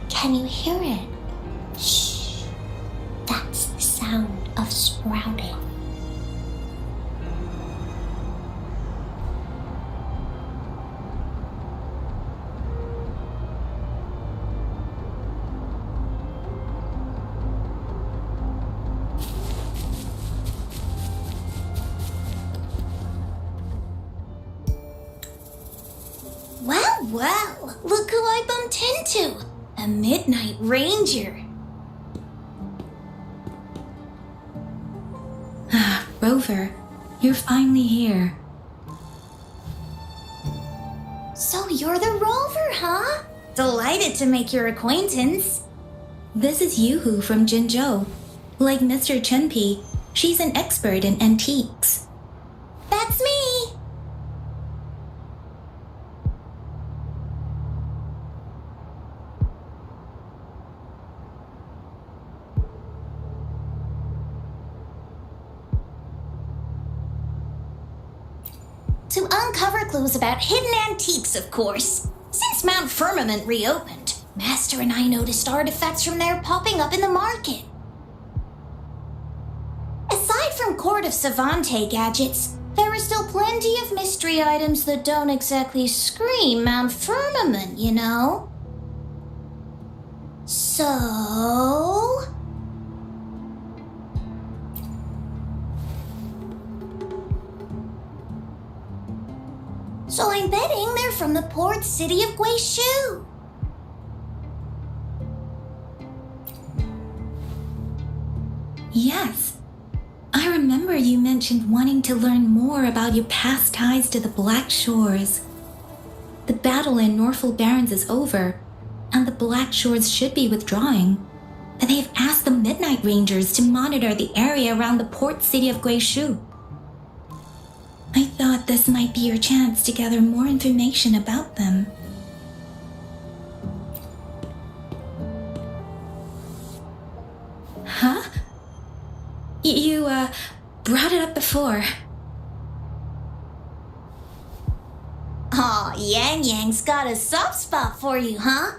Can you hear it? Shh. That's the sound of sprouting. Well, look who I bumped into! A Midnight Ranger. Rover, you're finally here. So you're the Rover, huh? Delighted to make your acquaintance. This is Yoo-hoo from Jinzhou. Like Mr. Chunpei, she's an expert in antiques. That's me! To uncover clues about hidden antiques, of course. Since Mount Firmament reopened, Master and I noticed artifacts from there popping up in the market. Aside from Court of Savante gadgets, there are still plenty of mystery items that don't exactly scream Mount Firmament, you know? So I'm betting they're from the port city of Guizhou. Yes. I remember you mentioned wanting to learn more about your past ties to the Black Shores. The battle in Norfolk Barrens is over, and the Black Shores should be withdrawing. But they've asked the Midnight Rangers to monitor the area around the port city of Guizhou. I thought this might be your chance to gather more information about them. Huh? You, brought it up before. Aw, Yang Yang's got a soft spot for you, huh?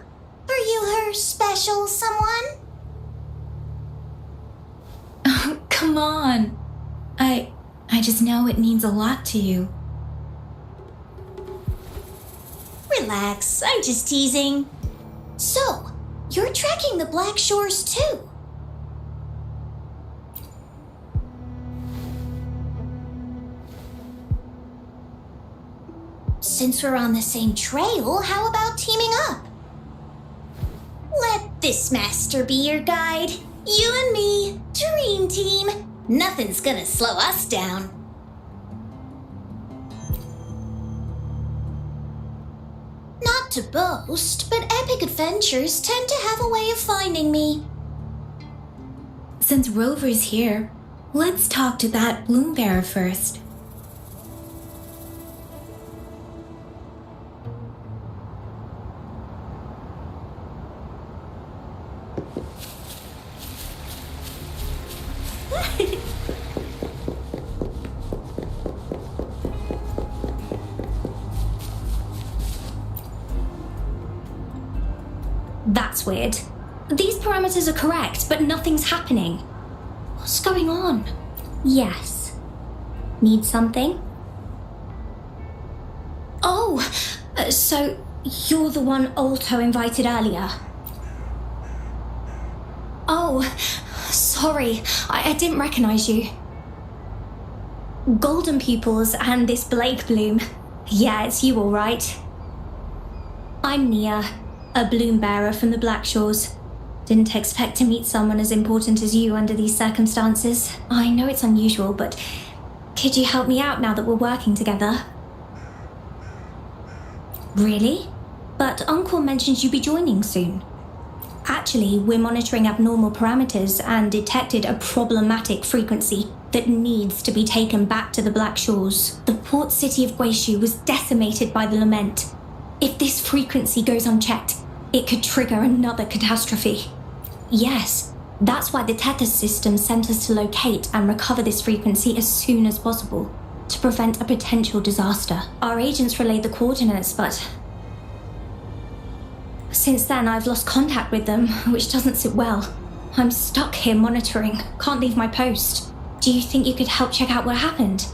Are you her special someone? Oh, come on. I just know it means a lot to you. Relax, I'm just teasing. So, you're tracking the Black Shores too? Since we're on the same trail, how about teaming up? Let this master be your guide. You and me, dream team. Nothing's gonna slow us down. Not to boast, but epic adventures tend to have a way of finding me. Since Rover's here, let's talk to that bloom bearer first. That's weird. These parameters are correct, but nothing's happening. What's going on? Yes. Need something? Oh, so you're the one Alto invited earlier. Oh, sorry, I didn't recognize you. Golden pupils and this Blake bloom. Yeah, it's you all right. I'm Nia, a bloom bearer from the Black Shores. Didn't expect to meet someone as important as you under these circumstances. I know it's unusual, but could you help me out now that we're working together? Really? But Uncle mentioned you'd be joining soon. Actually, we're monitoring abnormal parameters and detected a problematic frequency that needs to be taken back to the Black Shores. The port city of Guizhou was decimated by the Lament. If this frequency goes unchecked, it could trigger another catastrophe. Yes, that's why the Tethys system sent us to locate and recover this frequency as soon as possible, to prevent a potential disaster. Our agents relayed the coordinates, but Since then, I've lost contact with them, which doesn't sit well. I'm stuck here monitoring, can't leave my post. Do you think you could help check out what happened?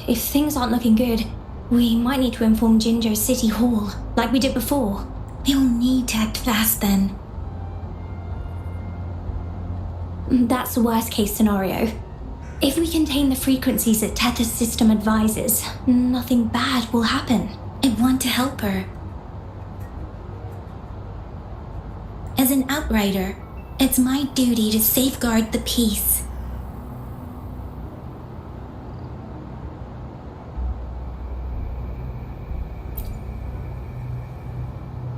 If things aren't looking good, we might need to inform Jinjo City Hall, like we did before. We'll need to act fast then. That's the worst case scenario. If we contain the frequencies that Tetha's system advises, nothing bad will happen. I want to help her. As an outrider, it's my duty to safeguard the peace.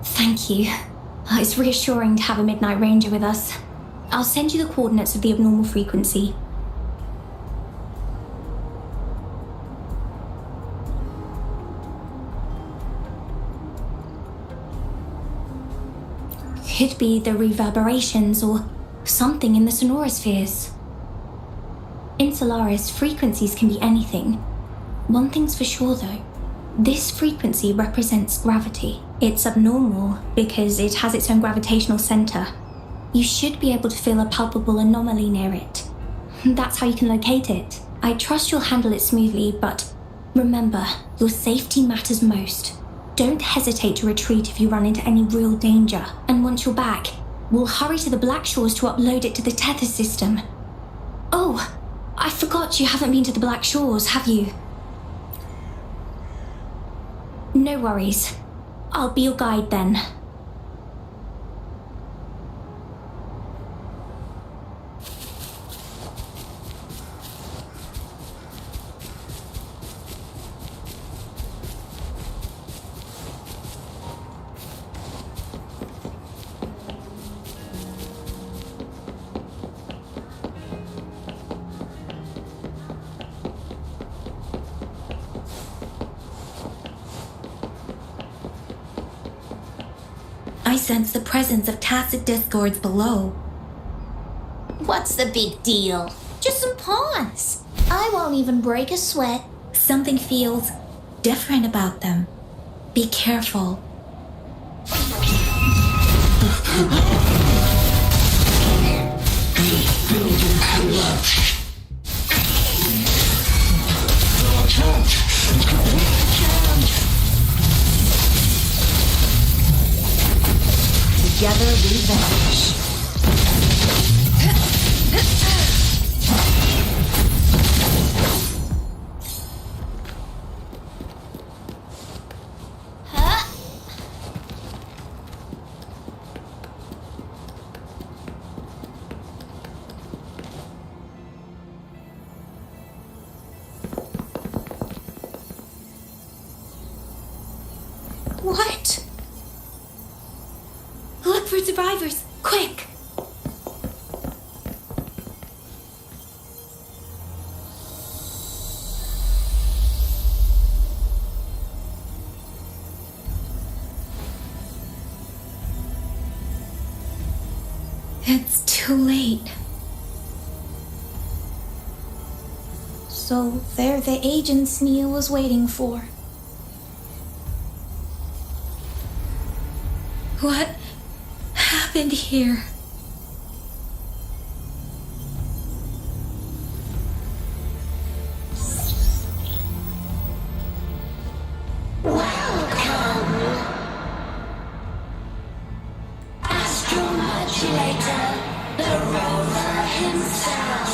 Thank you. It's reassuring to have a Midnight Ranger with us. I'll send you the coordinates of the abnormal frequency. Could be the reverberations or something in the sonorospheres. In Solaris, frequencies can be anything. One thing's for sure though. This frequency represents gravity. It's abnormal because it has its own gravitational center. You should be able to feel a palpable anomaly near it. That's how you can locate it. I trust you'll handle it smoothly, but remember, your safety matters most. Don't hesitate to retreat if you run into any real danger. And once you're back, we'll hurry to the Black Shores to upload it to the tether system. Oh, I forgot you haven't been to the Black Shores, have you? No worries. I'll be your guide then. I sense the presence of tacit discords below. What's the big deal? Just some pawns. I won't even break a sweat. Something feels different about them. Be careful. Together we vanish. What? Look for survivors, quick! It's too late. So they're the agents Neil was waiting for. What happened here? Astromodulator, the Rover himself.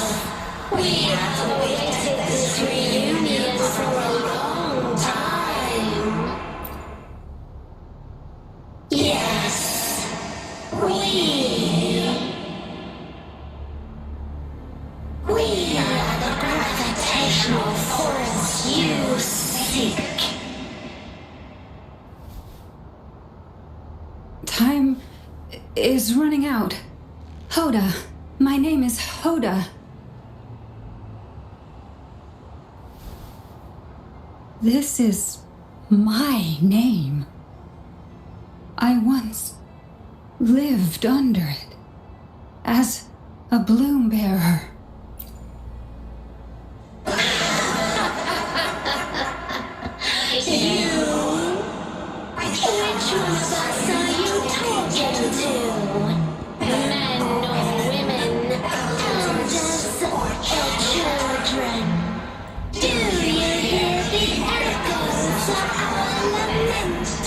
We have awaited this reunion for a long time. Yes, we are the gravitational force you seek. Time is running out. Hoda. My name is Hoda. This is my name. I once lived under it as a bloom bearer. Which one of us are you can do. Men or women, elders or children. Do you hear the echoes of our lament?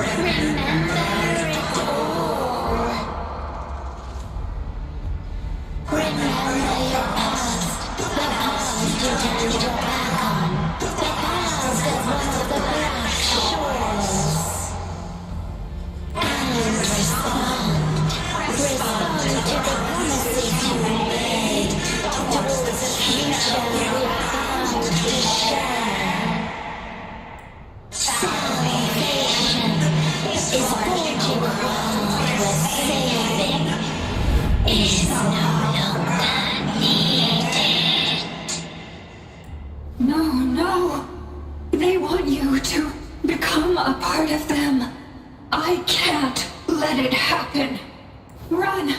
Remember it all. Remember your past, the past you turned your back on, the past of one of the black shores. And respond to the promises you made, towards a future we're bound to share. Salvation is forging a world where saving is no longer needed. No. They want you to become a part of them. I can't let it happen. Run!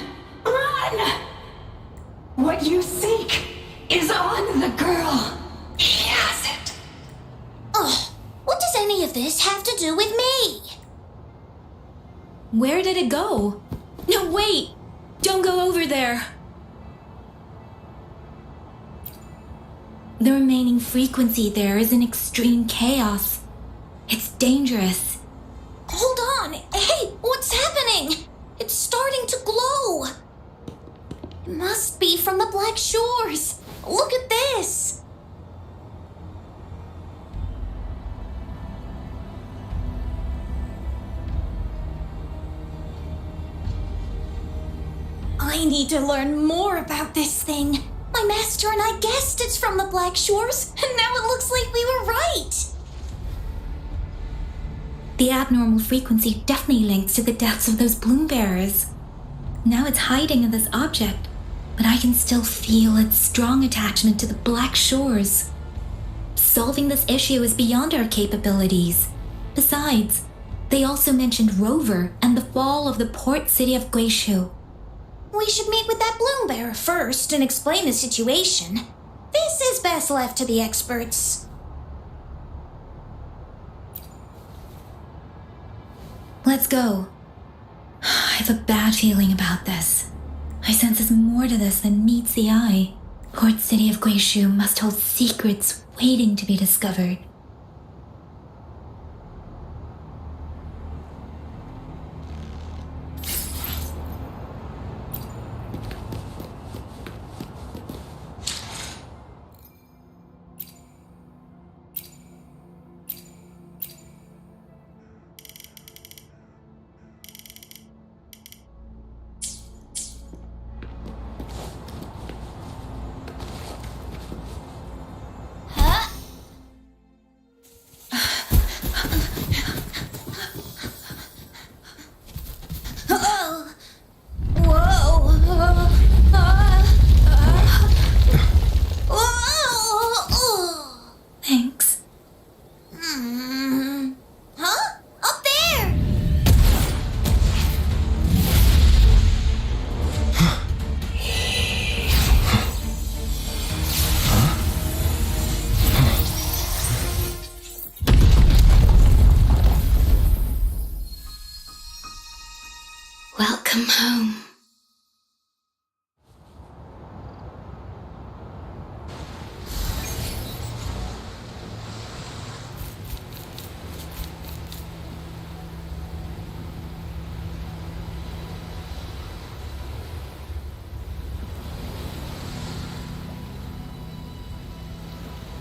What you seek is on the girl. She has it. Ugh, what does any of this have to do with me? Where did it go? No, wait! Don't go over there! The remaining frequency there is in extreme chaos. It's dangerous. Hold on! Hey, what's happening? It's starting to glow! It must be from the Black Shores! Look at this! I need to learn more about this thing. My master and I guessed it's from the Black Shores, and now it looks like we were right. The abnormal frequency definitely links to the deaths of those bloom bearers. Now it's hiding in this object, but I can still feel its strong attachment to the Black Shores. Solving this issue is beyond our capabilities. Besides, they also mentioned Rover and the fall of the port city of Guizhou. We should meet with that bloom bearer first and explain the situation. This is best left to the experts. Let's go. I have a bad feeling about this. I sense there's more to this than meets the eye. Port city of Guizhou must hold secrets waiting to be discovered. Thanks. Huh? Up there! Welcome home.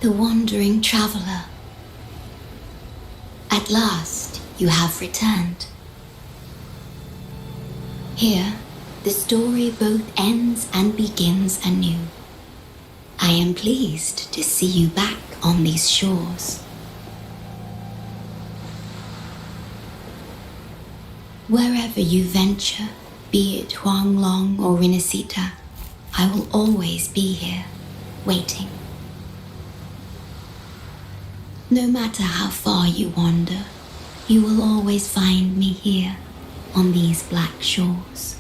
The wandering traveler. At last, you have returned. Here, the story both ends and begins anew. I am pleased to see you back on these shores. Wherever you venture, be it Huanglong or Rinasita, I will always be here, waiting. No matter how far you wander, you will always find me here on these black shores.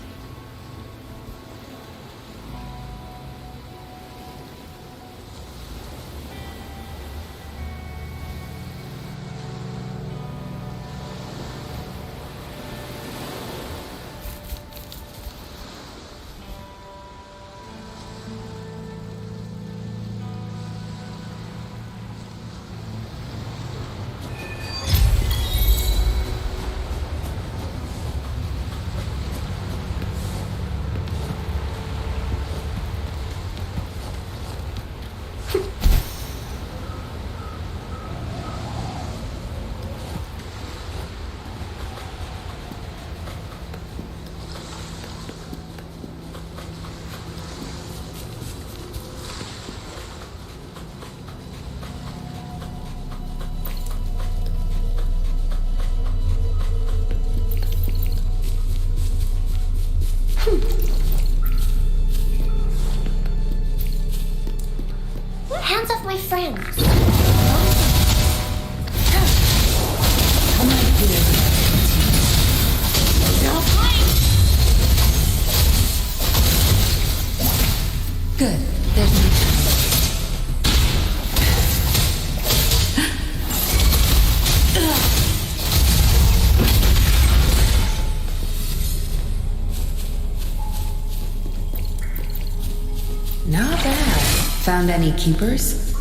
Found any keepers?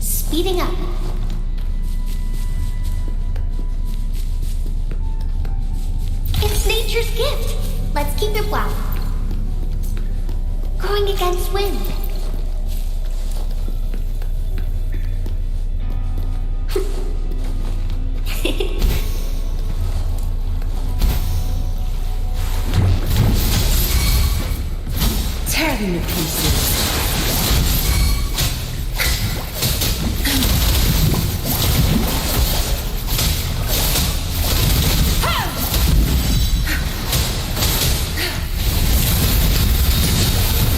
Speeding up. It's nature's gift. Let's keep it wild. Going against wind. Tear them to pieces.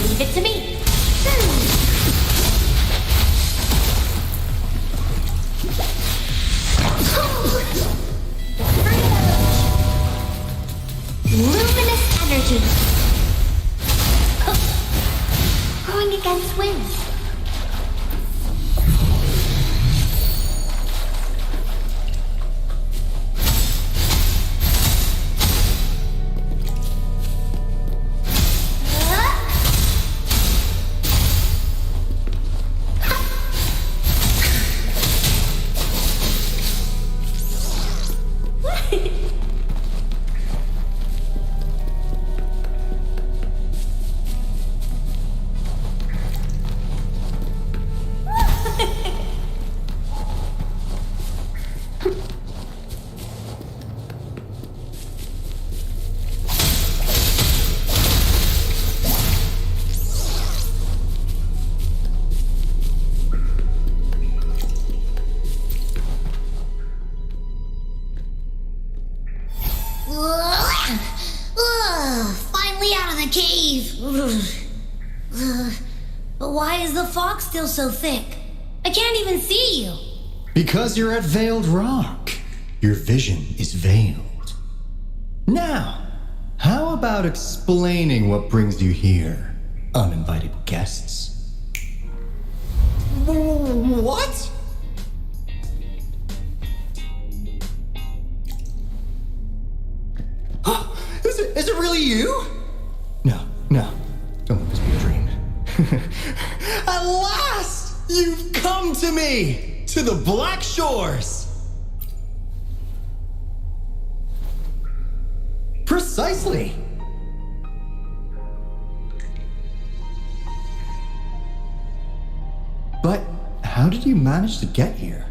Leave it to me. Luminous energy. Going against winds. Finally out of the cave. But why is the fog still so thick? I can't even see you. Because you're at Veiled Rock. Your vision is veiled. Now, how about explaining what brings you here, uninvited guests? What? Is it really you? No. Don't let this be a dream. At last! You've come to me! To the Black Shores! Precisely! But how did you manage to get here?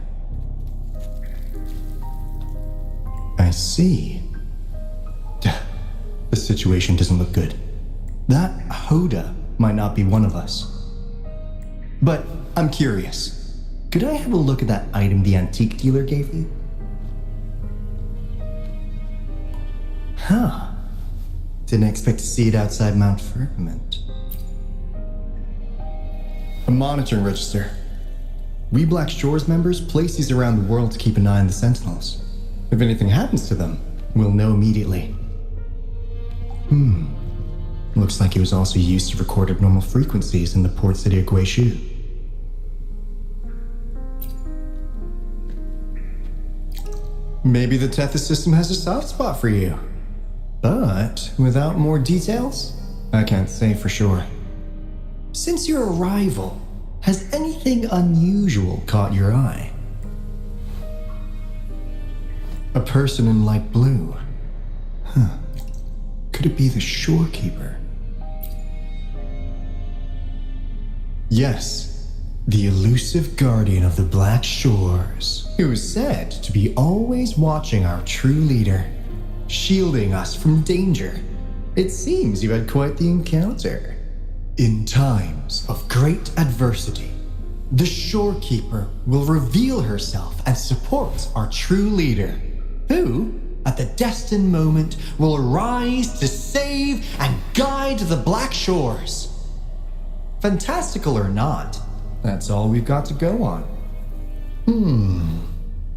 I see. The situation doesn't look good. That Hoda might not be one of us. But I'm curious. Could I have a look at that item the antique dealer gave you? Huh. Didn't expect to see it outside Mount Firmament. A monitoring register. We Black Shores members place these around the world to keep an eye on the Sentinels. If anything happens to them, we'll know immediately. Looks like it was also used to record abnormal frequencies in the port city of Guizhou. Maybe the Tethys system has a soft spot for you. But without more details, I can't say for sure. Since your arrival, has anything unusual caught your eye? A person in light blue. Huh. Could it be the shorekeeper? Yes, the elusive guardian of the Black Shores, who is said to be always watching our true leader, shielding us from danger. It seems you had quite the encounter. In times of great adversity, the shorekeeper will reveal herself and support our true leader, who, at the destined moment, will arise to save and guide the Black Shores. Fantastical or not, that's all we've got to go on.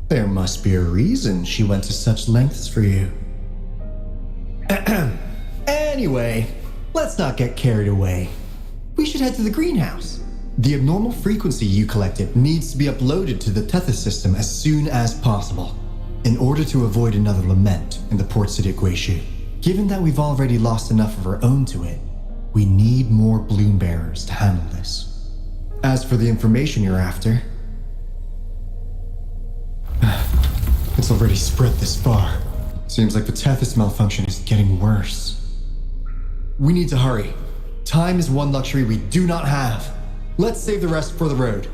There must be a reason she went to such lengths for you. Anyway, let's not get carried away. We should head to the greenhouse. The abnormal frequency you collected needs to be uploaded to the Tethys system as soon as possible, in order to avoid another Lament in the port city of Guizhou. Given that we've already lost enough of our own to it, we need more bloom bearers to handle this. As for the information you're after, it's already spread this far. Seems like the Tethys malfunction is getting worse. We need to hurry. Time is one luxury we do not have. Let's save the rest for the road.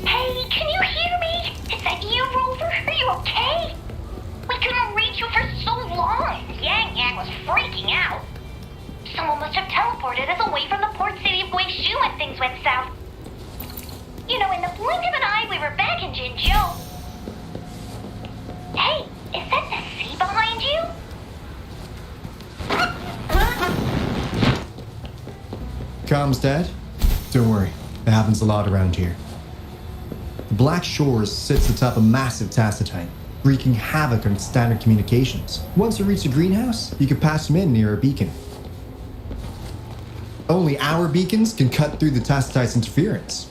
Hey, can you hear me? Is that you, Rover? Are you okay? We couldn't reach you for so long. Yang Yang was freaking out. Someone must have teleported us away from the port city of Guizhou when things went south. You know, in the blink of an eye, we were back in Jinzhou. Hey, is that the sea behind you? Comms, Dad? Don't worry, it happens a lot around here. The Black Shores sits atop a massive tacitite, wreaking havoc on standard communications. Once you reach the greenhouse, you can pass them in near a beacon. Only our beacons can cut through the tacitite's interference.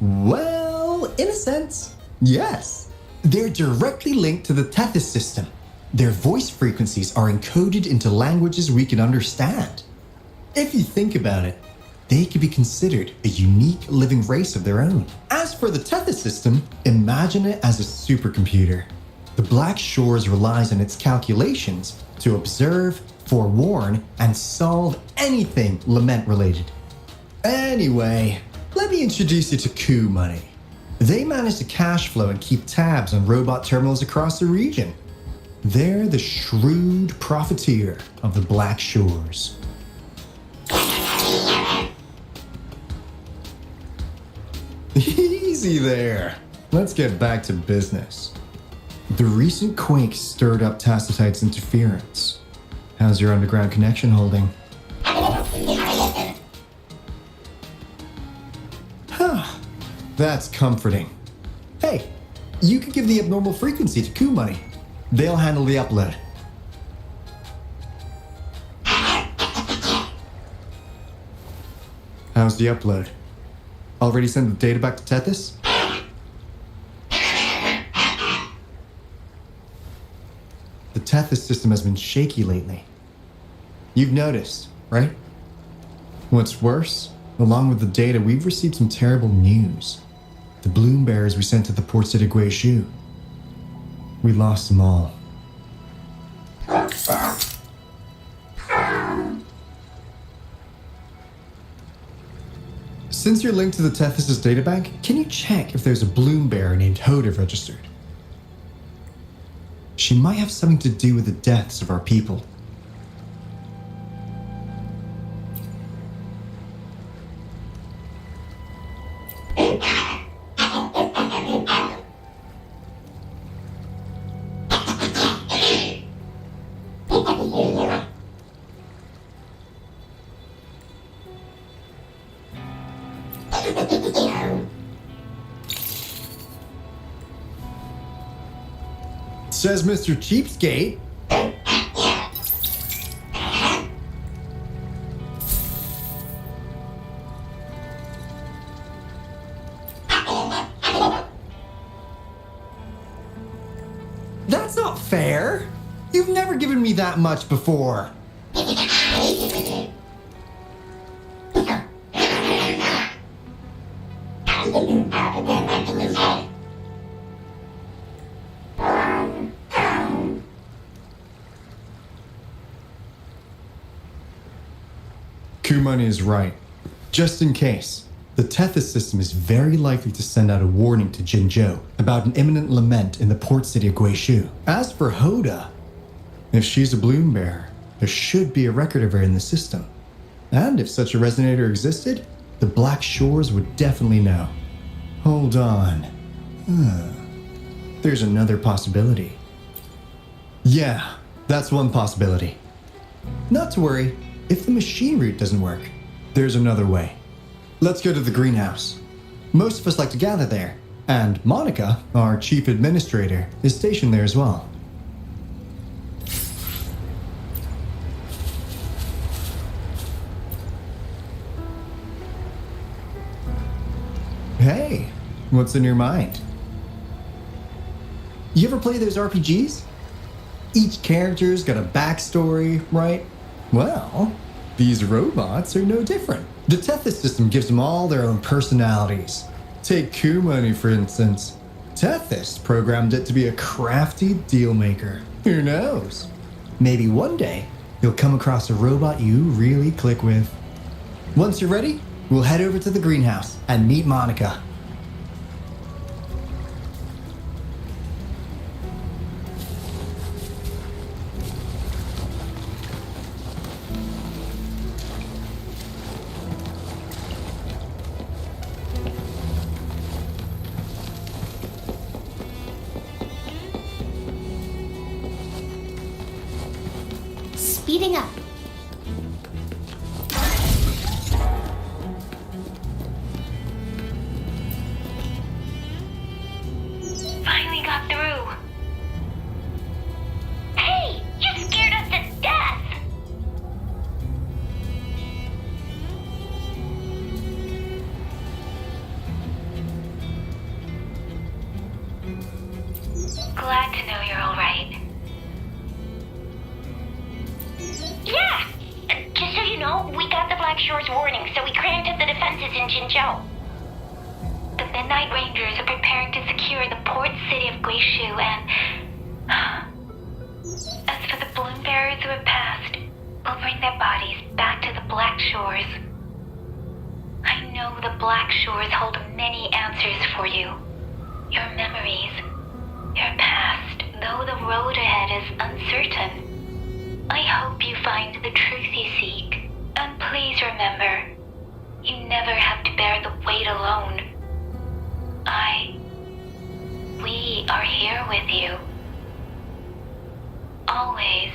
Well, in a sense, yes. They're directly linked to the Tethys system. Their voice frequencies are encoded into languages we can understand. If you think about it, they could be considered a unique living race of their own. As for the Tethys system, imagine it as a supercomputer. The Black Shores relies on its calculations to observe, forewarn, and solve anything Lament related. Anyway, let me introduce you to Coup Money. They manage to cash flow and keep tabs on robot terminals across the region. They're the shrewd profiteer of the Black Shores. Easy there. Let's get back to business. The recent quake stirred up Tacitite's interference. How's your underground connection holding? That's comforting. Hey, you could give the abnormal frequency to Coup Money. They'll handle the upload. How's the upload? Already sent the data back to Tethys? The Tethys system has been shaky lately. You've noticed, right? What's worse, along with the data, we've received some terrible news. The bloom bearers we sent to the port city of Guizhou. We lost them all. Since you're linked to the Tethys' databank, can you check if there's a bloom bearer named Hoda registered? She might have something to do with the deaths of our people. Says Mr. Cheapskate. That's not fair. You've never given me that much before. Coup Money is right. Just in case, the Tethys system is very likely to send out a warning to Jinzhou about an imminent lament in the port city of Guishu. As for Hoda, if she's a bloom bearer, there should be a record of her in the system. And if such a resonator existed, the Black Shores would definitely know. Hold on. There's another possibility. Yeah, that's one possibility. Not to worry, if the machine route doesn't work, there's another way. Let's go to the greenhouse. Most of us like to gather there, and Monica, our chief administrator, is stationed there as well. Hey, what's in your mind? You ever play those RPGs? Each character's got a backstory, right? Well, these robots are no different. The Tethys system gives them all their own personalities. Take Kumani, for instance. Tethys programmed it to be a crafty deal maker. Who knows? Maybe one day, you'll come across a robot you really click with. Once you're ready, we'll head over to the greenhouse and meet Monica. Speeding up. Finally got through. Hey, you scared us to death! Glad to know you're all right. Yeah! Just so you know, we got the Black Shores warning, so we cranked up the defenses in Jinzhou. The Midnight Rangers are preparing to secure the port city of Guishu, and... as for the bloom bearers who have passed, we'll bring their bodies back to the Black Shores. I know the Black Shores hold many answers for you. Your memories, your past, though the road ahead is uncertain. I hope you find the truth you seek. And please remember, you never have to bear the weight alone. We are here with you. Always.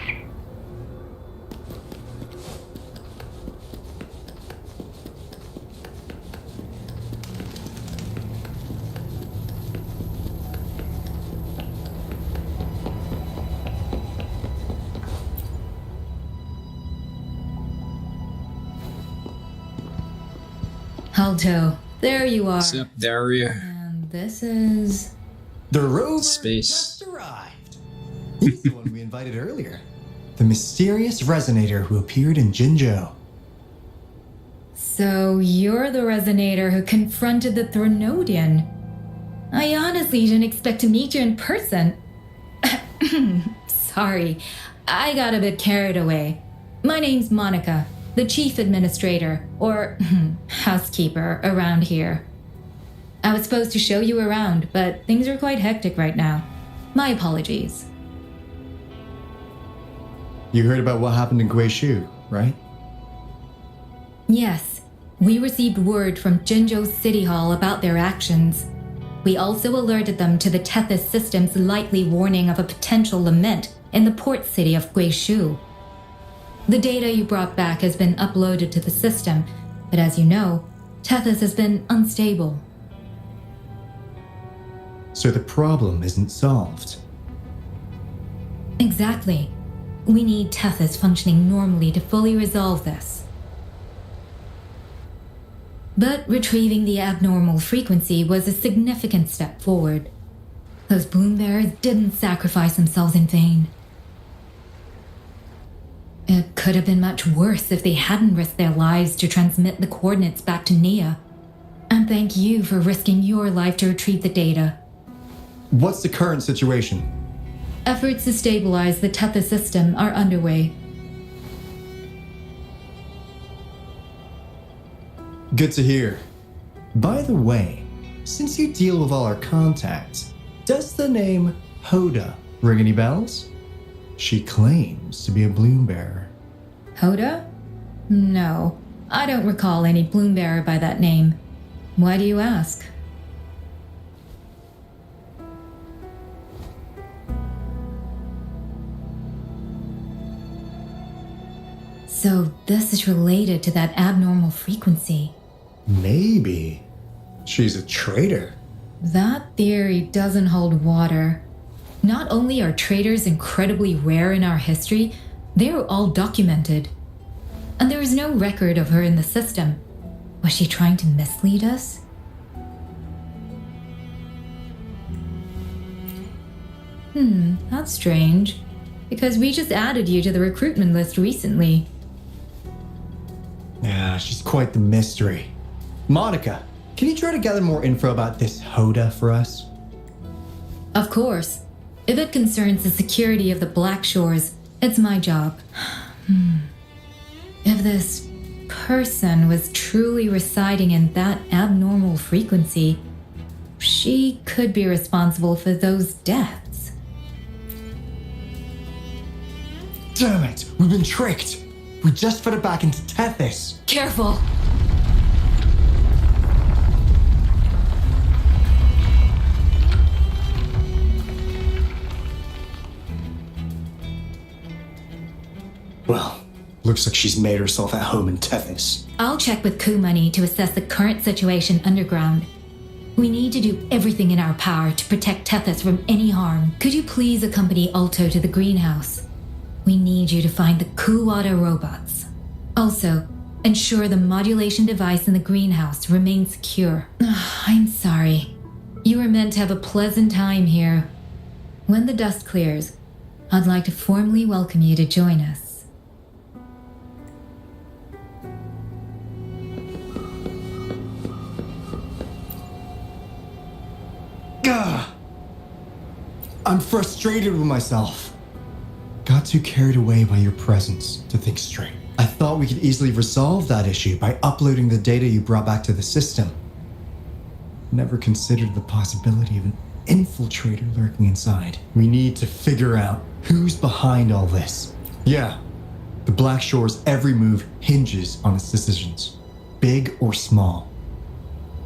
Alto, there you are. Yep, there we are. And this is... The Rover Space. just arrived. He's the one we invited earlier. The mysterious Resonator who appeared in Jinzhou. So you're the Resonator who confronted the Thronodian. I honestly didn't expect to meet you in person. Sorry, I got a bit carried away. My name's Monica, the chief administrator, or housekeeper, around here. I was supposed to show you around, but things are quite hectic right now. My apologies. You heard about what happened in Guishu, right? Yes, we received word from Jinzhou City Hall about their actions. We also alerted them to the Tethys system's likely warning of a potential lament in the port city of Guishu. The data you brought back has been uploaded to the system, but as you know, Tethys has been unstable. So the problem isn't solved. Exactly. We need Tethys functioning normally to fully resolve this. But retrieving the abnormal frequency was a significant step forward. Those bloom bearers didn't sacrifice themselves in vain. It could have been much worse if they hadn't risked their lives to transmit the coordinates back to Nia. And thank you for risking your life to retrieve the data. What's the current situation? Efforts to stabilize the Tethys system are underway. Good to hear. By the way, since you deal with all our contacts, does the name Hoda ring any bells? She claims to be a bloom bearer. Hoda? No, I don't recall any bloom bearer by that name. Why do you ask? So this is related to that abnormal frequency. Maybe. She's a traitor. That theory doesn't hold water. Not only are traitors incredibly rare in our history, they are all documented. And there is no record of her in the system. Was she trying to mislead us? That's strange. Because we just added you to the recruitment list recently. Yeah, she's quite the mystery. Monica, can you try to gather more info about this Hoda for us? Of course. If it concerns the security of the Black Shores, it's my job. If this person was truly residing in that abnormal frequency, she could be responsible for those deaths. Damn it, we've been tricked. We just fed it back into Tethys. Careful! Well, looks like she's made herself at home in Tethys. I'll check with Coup Money to assess the current situation underground. We need to do everything in our power to protect Tethys from any harm. Could you please accompany Alto to the greenhouse? We need you to find the Kuwata robots. Also, ensure the modulation device in the greenhouse remains secure. I'm sorry. You were meant to have a pleasant time here. When the dust clears, I'd like to formally welcome you to join us. Gah! I'm frustrated with myself. Got too carried away by your presence to think straight. I thought we could easily resolve that issue by uploading the data you brought back to the system. Never considered the possibility of an infiltrator lurking inside. We need to figure out who's behind all this. Yeah, the Black Shore's every move hinges on its decisions, big or small.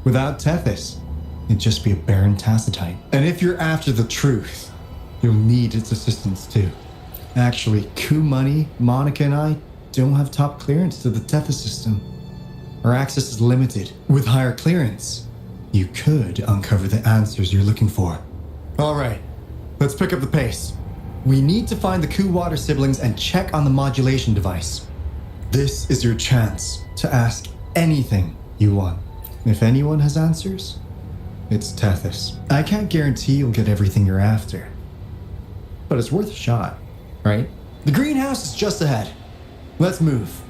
Without Tethys, it'd just be a barren tacitite. And if you're after the truth, you'll need its assistance too. Actually, Coup Money, Monica, and I don't have top clearance to the Tethys system. Our access is limited. With higher clearance, you could uncover the answers you're looking for. All right, let's pick up the pace. We need to find the Kuwata siblings and check on the modulation device. This is your chance to ask anything you want. If anyone has answers, it's Tethys. I can't guarantee you'll get everything you're after, but it's worth a shot, right? The greenhouse is just ahead. Let's move.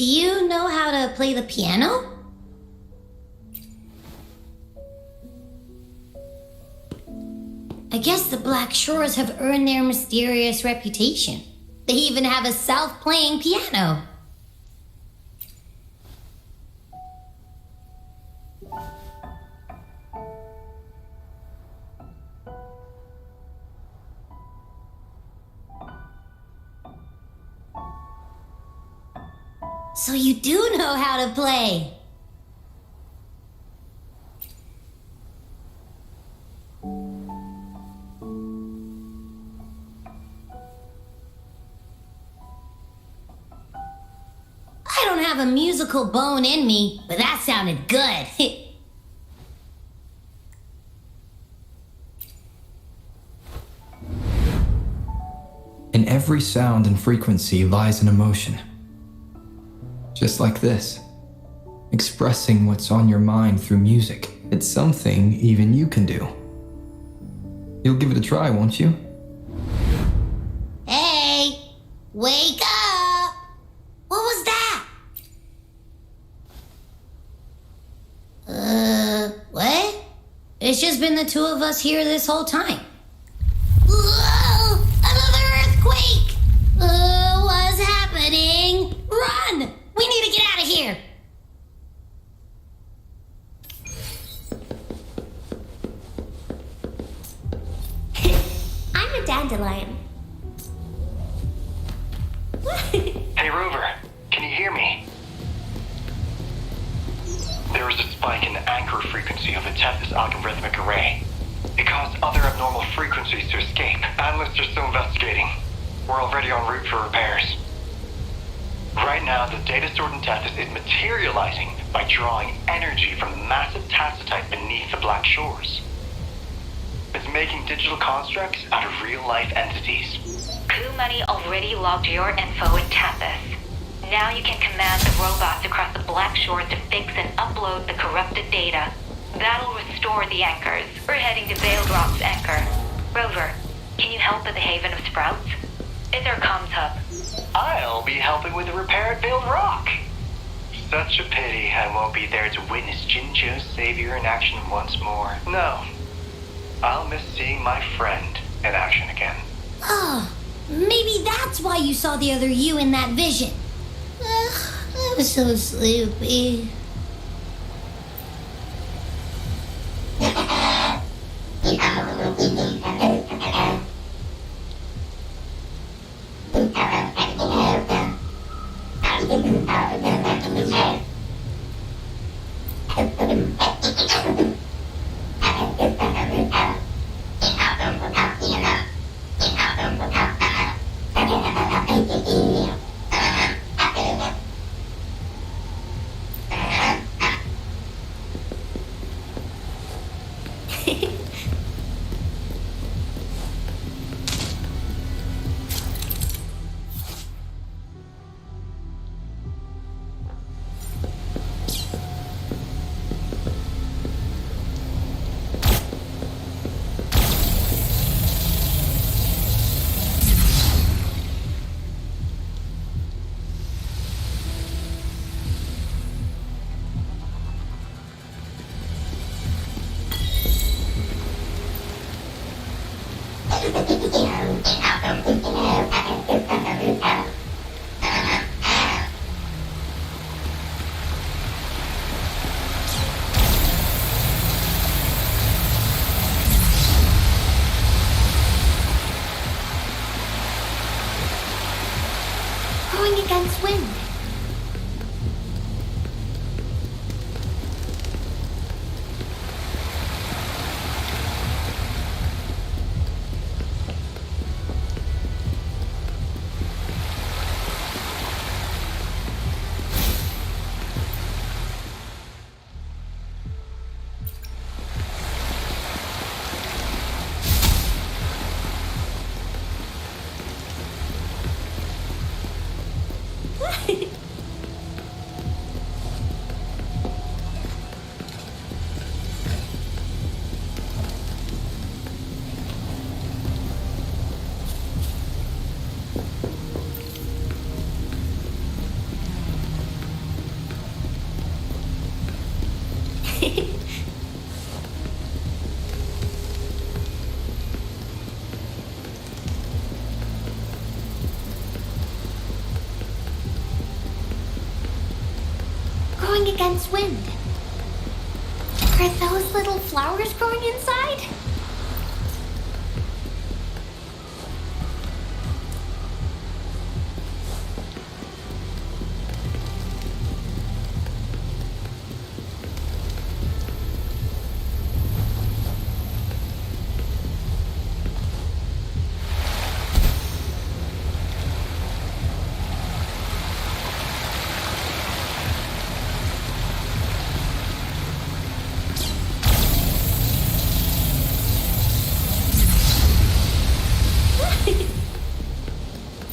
Do you know how to play the piano? I guess the Black Shores have earned their mysterious reputation. They even have a self-playing piano. So you do know how to play. I don't have a musical bone in me, but that sounded good. In every sound and frequency lies an emotion. Just like this. Expressing what's on your mind through music. It's something even you can do. You'll give it a try, won't you? Hey! Wake up! What was that? What? It's just been the two of us here this whole time. Whoa! Another earthquake! What's happening? Run! We need to get out of here! I'm a dandelion. Hey, Rover, can you hear me? There was a spike in the anchor frequency of the Tethys algorithmic array. It caused other abnormal frequencies to escape. Analysts are still investigating. We're already en route for repairs. Right now, the data stored in Tethys is materializing by drawing energy from the massive tacitite beneath the Black Shores. It's making digital constructs out of real-life entities. Coup Money already logged your info in Tethys. Now you can command the robots across the Black Shores to fix and upload the corrupted data. That'll restore the anchors. We're heading to Veiled Rock's anchor. Rover, can you help at the Haven of Sprouts? It's our comms hub. I'll be helping with the repair at Veiled Rock. Such a pity I won't be there to witness Jinjo's savior in action once more. No, I'll miss seeing my friend in action again. Oh, maybe that's why you saw the other you in that vision. I'm so sleepy. Going against wind. against wind. Are those little flowers growing inside?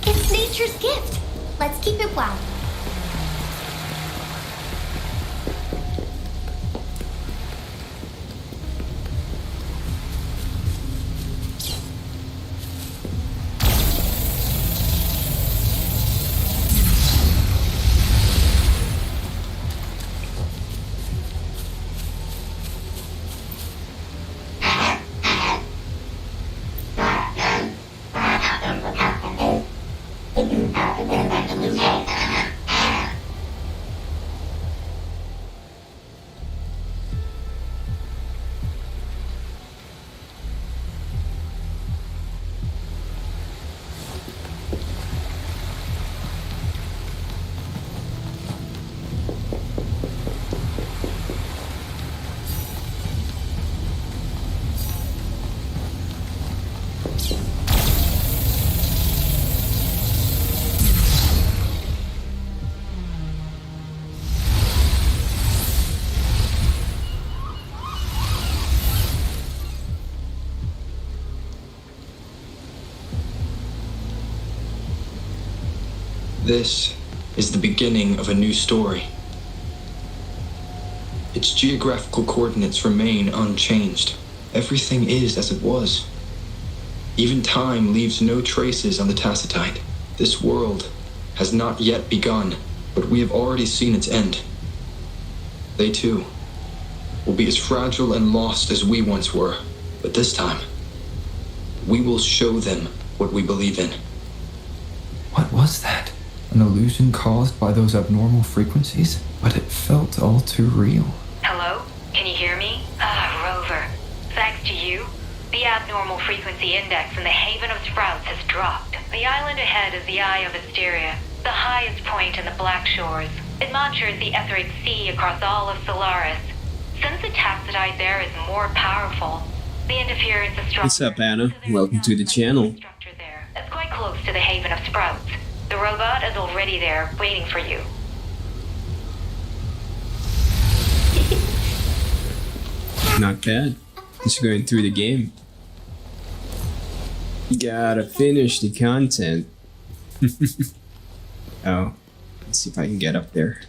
It's nature's gift. Let's keep it wild. This is the beginning of a new story. Its geographical coordinates remain unchanged. Everything is as it was. Even time leaves no traces on the Tacitite. This world has not yet begun, but we have already seen its end. They too will be as fragile and lost as we once were, but this time, we will show them what we believe in. What was that? An illusion caused by those abnormal frequencies? But it felt all too real. Hello? Can you hear me? Rover. Thanks to you, the abnormal frequency index in the Haven of Sprouts has dropped. The island ahead is the Eye of Asteria, the highest point in the Black Shores. It monitors the etheric sea across all of Solaris. Since the Tacitite there is more powerful, the interference is stronger. What's up, Anna? Welcome to the channel. It's quite close to the Haven of Sprouts. The robot is already there, waiting for you. Not bad. Just going through the game. Gotta finish the content. Oh, let's see if I can get up there.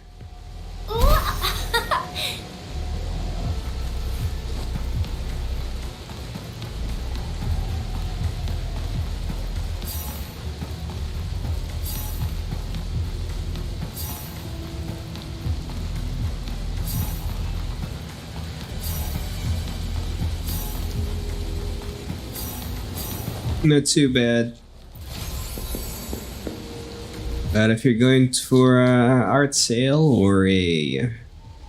Not too bad. But if you're going for a art sale or a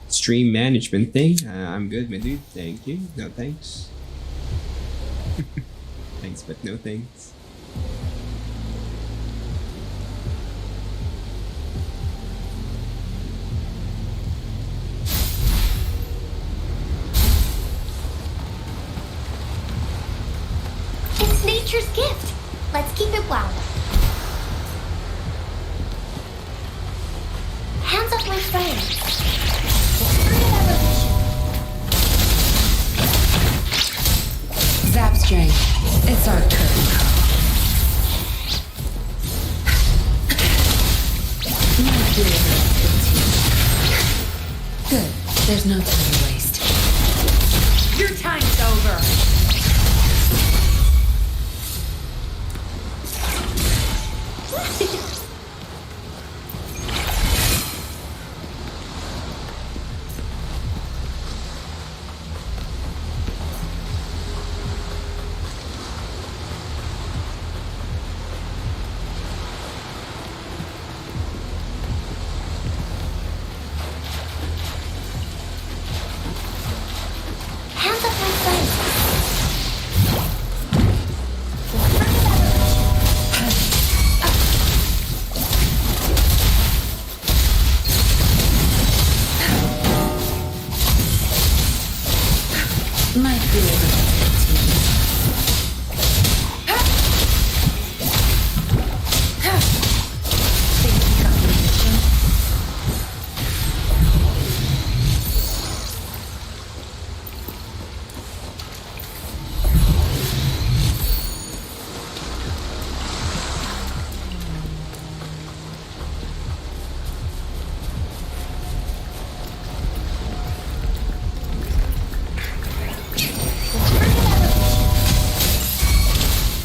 stream management thing, I'm good, my dude. Thank you. No thanks. Thanks, but no thanks. It's nature's gift. Let's keep it wild. Hands off my friend. Zap strength. It's our turn. Good. There's no time to waste. Your time's over.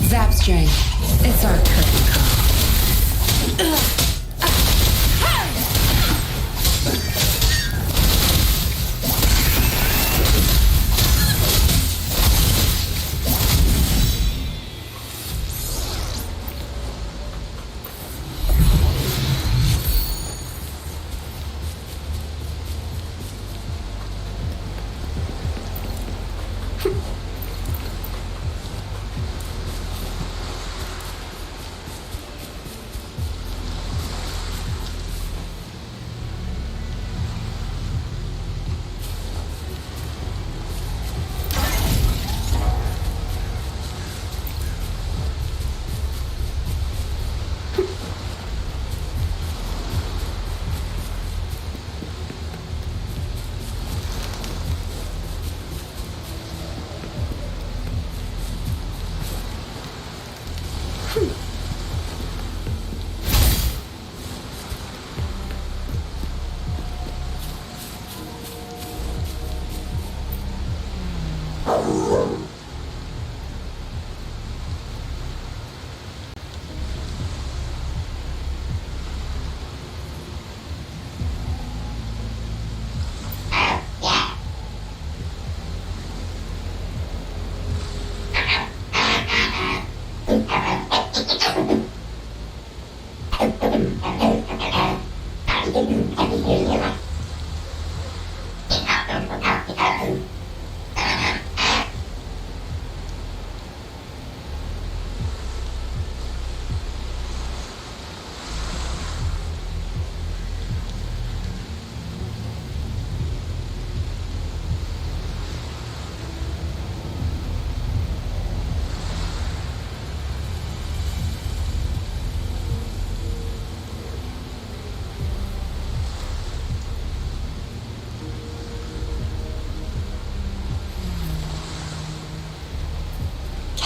Zapstring. It's our curtain call.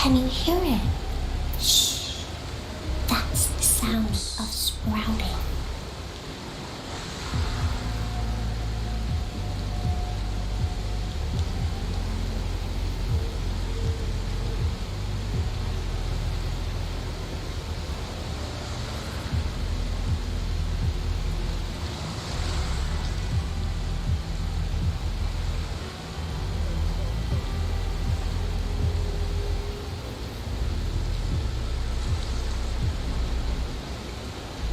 Can you hear it? Shh. That's the sound of sprouting.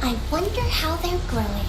I wonder how they're growing.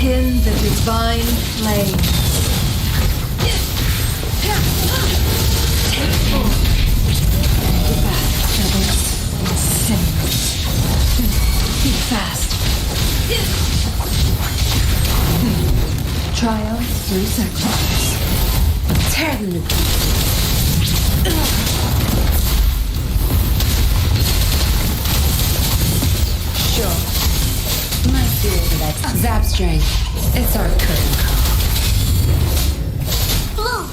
Kin the divine flame. Take full. Be fast, rebels. Sinners. Be fast. Triumph through sacrifice. Tear the loop. Sure. My field of X. Zap strength. It's our curtain call. Bloom!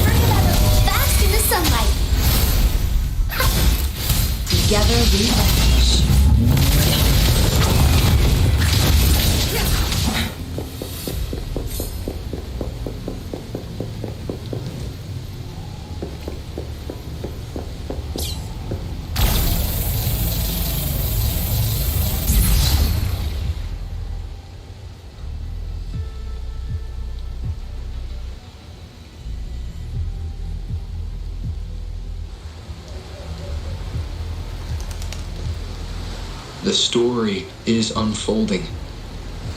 Bring it up fast in the sunlight. Together we vanish. The story is unfolding.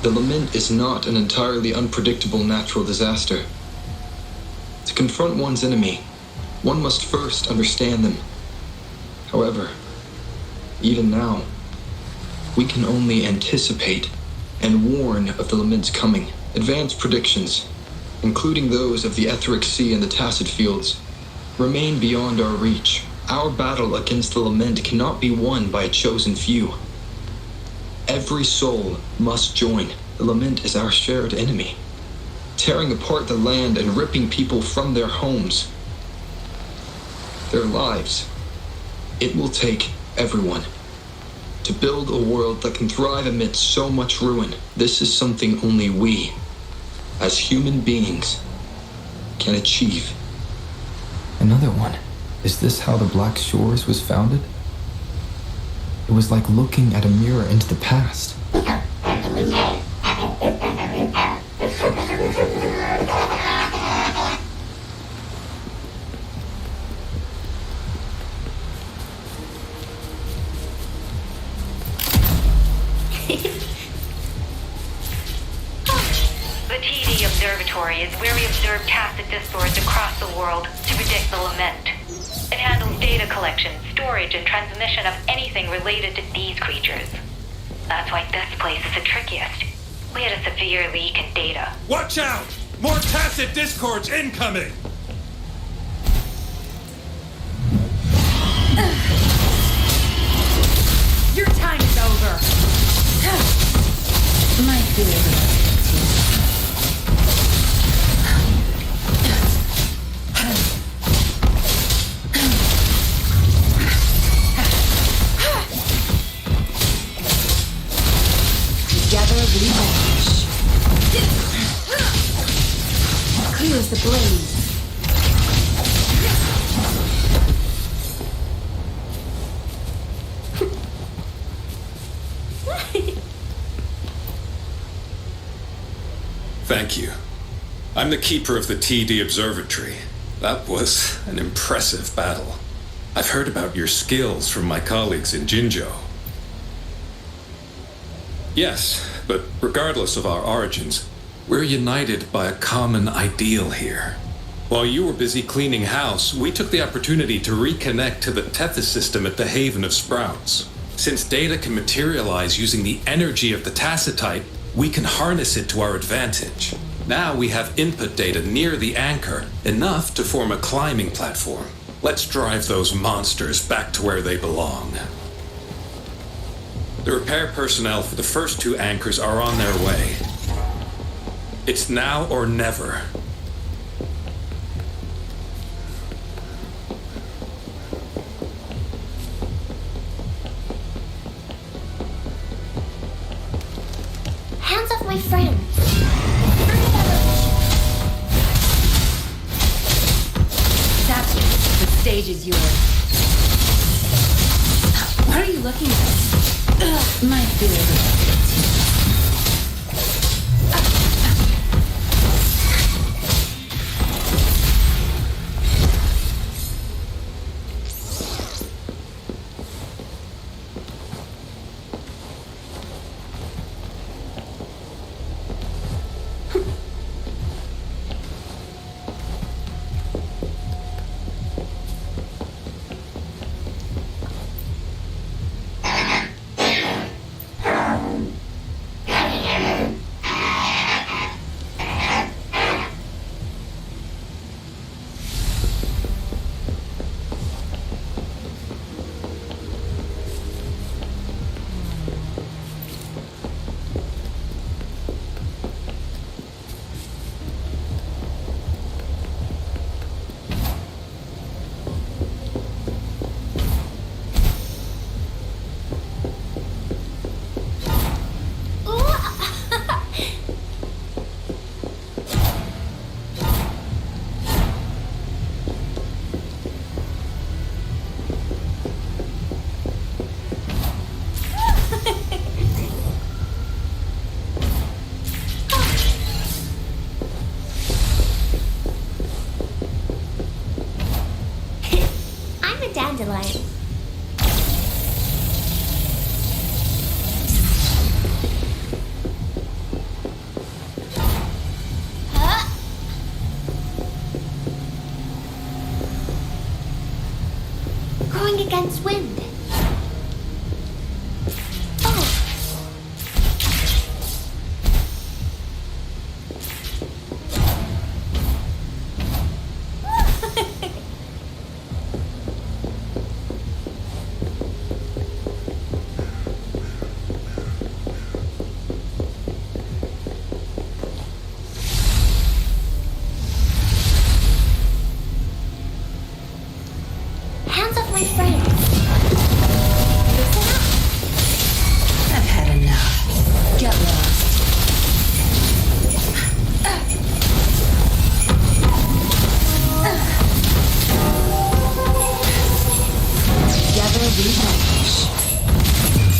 The Lament is not an entirely unpredictable natural disaster. To confront one's enemy, one must first understand them. However, even now, we can only anticipate and warn of the Lament's coming. Advanced predictions, including those of the Etheric Sea and the Tacit Fields, remain beyond our reach. Our battle against the Lament cannot be won by a chosen few. Every soul must join. The Lament is our shared enemy, tearing apart the land and ripping people from their homes, their lives. It will take everyone to build a world that can thrive amidst so much ruin. This is something only we, as human beings, can achieve. Another one. Is this how the Black Shores was founded? It was like looking at a mirror into the past. The TD Observatory is where we observe tacit discords across the world to predict the Lament. It handles data collection, storage, and transmission of anything related to these creatures. That's why this place is the trickiest. We had a severe leak in data. Watch out! More tacit discords incoming! Your time is over. My field. Together we vanish. Clear as the blaze. Thank you. I'm the keeper of the TD Observatory. That was an impressive battle. I've heard about your skills from my colleagues in Jinzhou. Yes, but regardless of our origins, we're united by a common ideal here. While you were busy cleaning house, we took the opportunity to reconnect to the Tethys system at the Haven of Sprouts. Since data can materialize using the energy of the Tacitite, we can harness it to our advantage. Now we have input data near the anchor, enough to form a climbing platform. Let's drive those monsters back to where they belong. The repair personnel for the first two anchors are on their way. It's now or never. Hands off my friend. That's the stage is yours. What are you looking at? My field.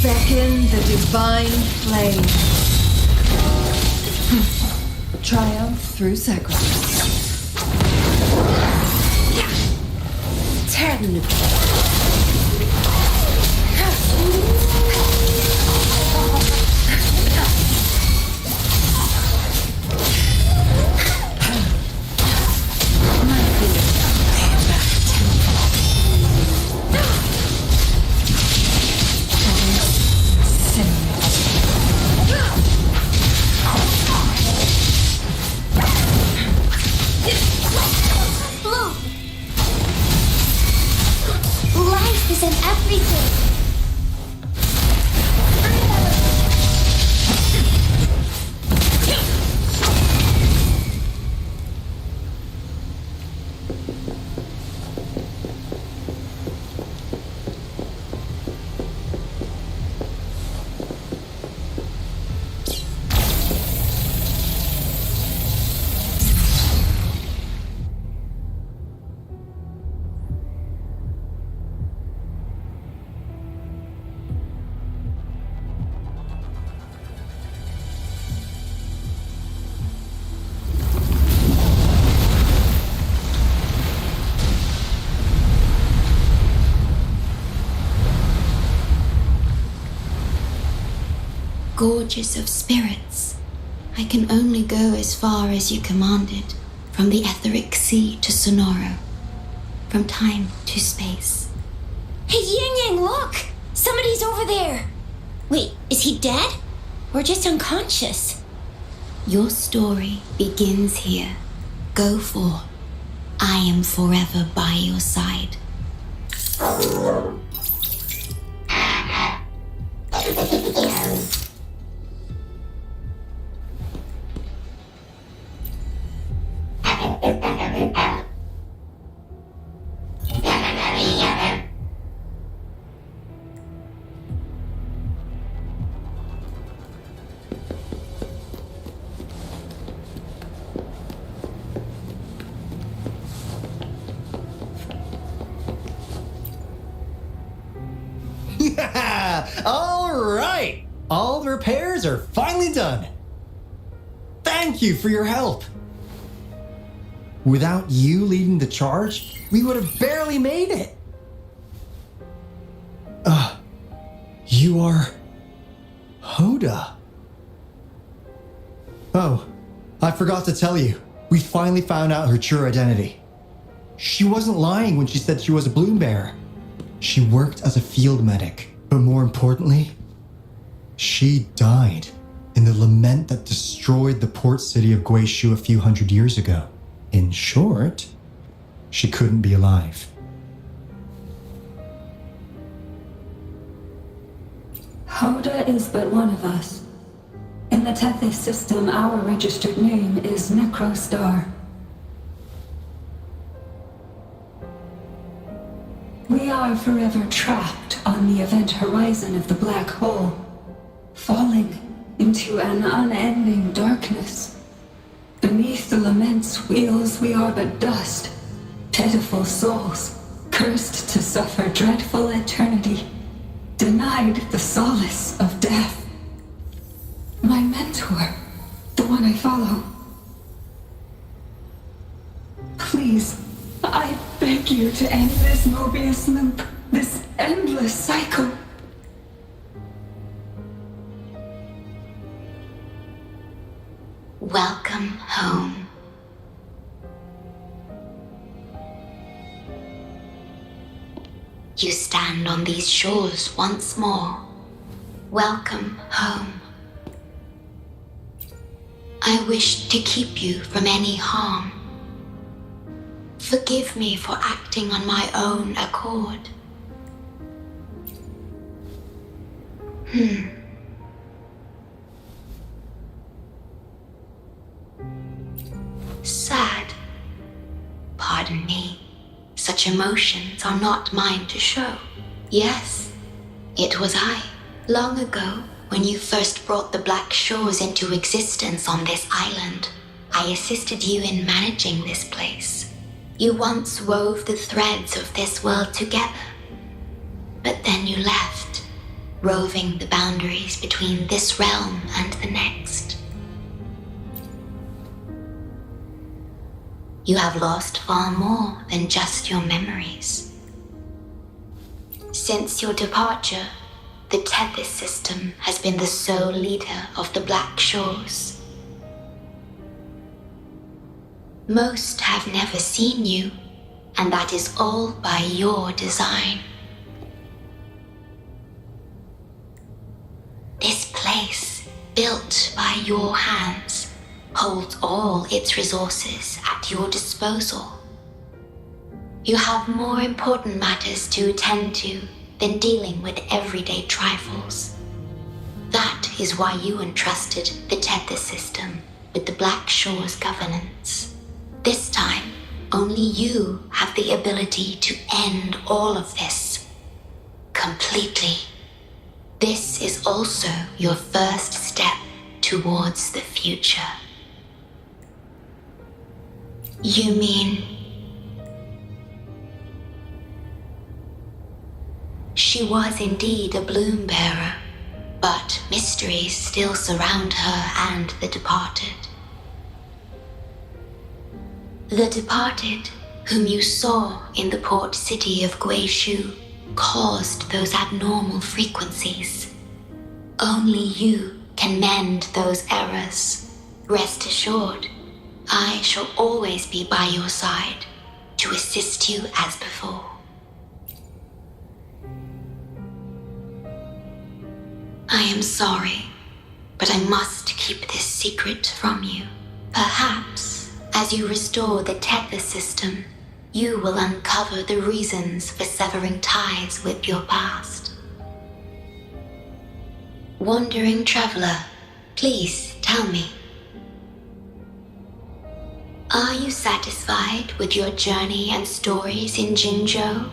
Beckon the divine flame. Triumph through sacrifice. Tear them to Life is in everything. Gorges of spirits, I can only go as far as you commanded, from the etheric sea to Sonoro, from time to space. Hey, Yin Yang, look! Somebody's over there! Wait, is he dead? Or just unconscious? Your story begins here. Go forth. I am forever by your side. All right! All the repairs are finally done. Thank you for your help. Without you leading the charge, we would have barely made it. You are Hoda. Oh, I forgot to tell you. We finally found out her true identity. She wasn't lying when she said she was a bloom bearer. She worked as a field medic, but more importantly, she died in the Lament that destroyed the port city of Guishu a few hundred years ago. In short, she couldn't be alive. Hoda is but one of us. In the Tethys system, our registered name is Necrostar. We are forever trapped on the event horizon of the black hole, falling into an unending darkness. Beneath the Lament's wheels, we are but dust, pitiful souls, cursed to suffer dreadful eternity, denied the solace of death. My mentor, the one I follow. Please, I beg you to end this Mobius loop, this endless cycle. Welcome home. You stand on these shores once more. Welcome home. I wish to keep you from any harm. Forgive me for acting on my own accord. Sad. Pardon me. Such emotions are not mine to show. Yes, it was I, long ago, when you first brought the Black Shores into existence on this island. I assisted you in managing this place. You once wove the threads of this world together. But then you left, roving the boundaries between this realm and the next. You have lost far more than just your memories. Since your departure, the Tethys system has been the sole leader of the Black Shores. Most have never seen you, and that is all by your design. This place, built by your hands, holds all its resources at your disposal. You have more important matters to attend to than dealing with everyday trifles. That is why you entrusted the Tethys system with the Black Shores governance. This time, only you have the ability to end all of this. Completely. This is also your first step towards the future. You mean... She was indeed a bloom bearer, but mysteries still surround her and the departed. The departed, whom you saw in the port city of Guishu, caused those abnormal frequencies. Only you can mend those errors. Rest assured, I shall always be by your side to assist you as before. I am sorry, but I must keep this secret from you. Perhaps, as you restore the Tethys system, you will uncover the reasons for severing ties with your past. Wandering traveler, please tell me. Are you satisfied with your journey and stories in Jinzhou?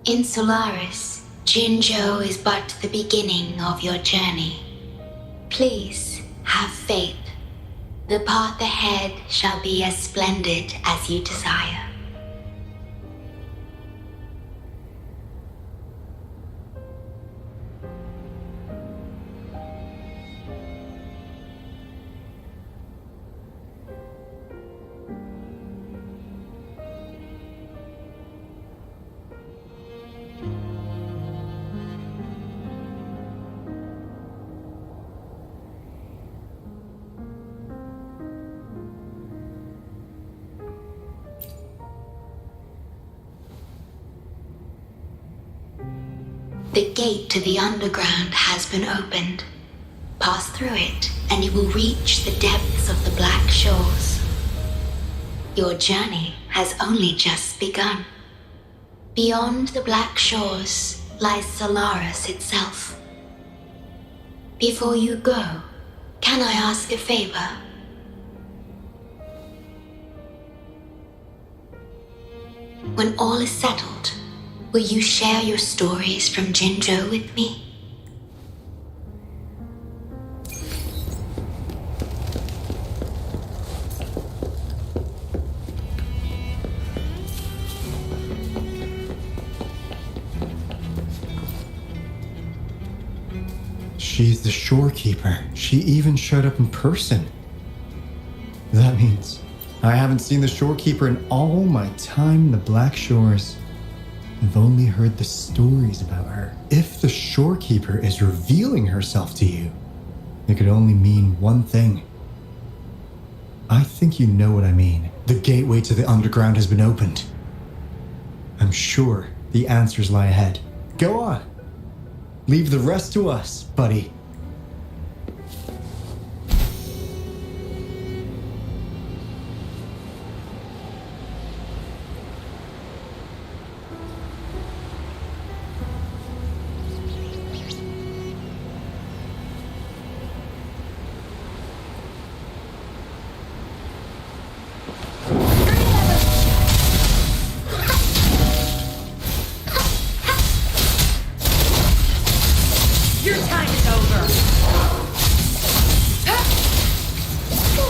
In Solaris, Jinzhou is but the beginning of your journey. Please have faith. The path ahead shall be as splendid as you desire. The gate to the underground has been opened. Pass through it, and you will reach the depths of the Black Shores. Your journey has only just begun. Beyond the Black Shores lies Solaris itself. Before you go, can I ask a favor? When all is settled, will you share your stories from Jinzhou with me? She's the shorekeeper. She even showed up in person. That means I haven't seen the shorekeeper in all my time in the Black Shores. I've only heard the stories about her. If the shorekeeper is revealing herself to you, it could only mean one thing. I think you know what I mean. The gateway to the underground has been opened. I'm sure the answers lie ahead. Go on. Leave the rest to us, buddy. Your time is over!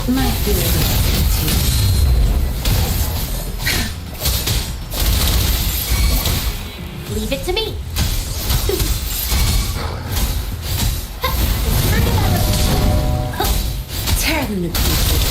My fear Leave it to me. tear them to pieces.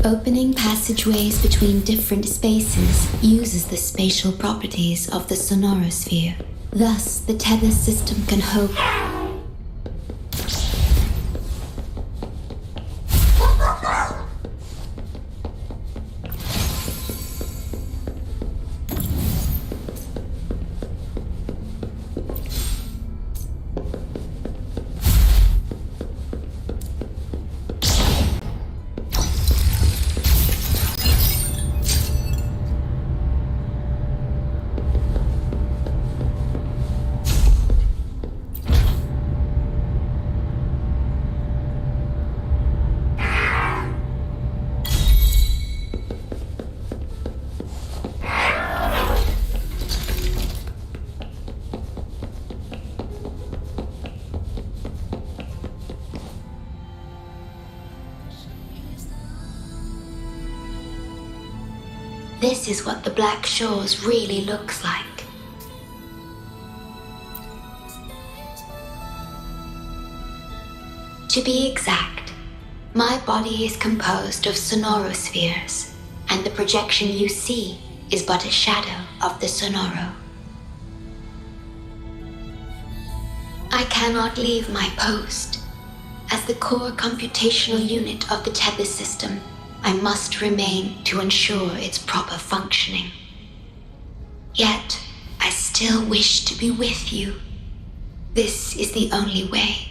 Opening passageways between different spaces uses the spatial properties of the sonorosphere. Thus, the tether system can hope. This is what the Black Shores really looks like. To be exact, my body is composed of sonorospheres, and the projection you see is but a shadow of the sonoro. I cannot leave my post. As the core computational unit of the Tethys system, I must remain to ensure its proper functioning. Yet, I still wish to be with you. This is the only way.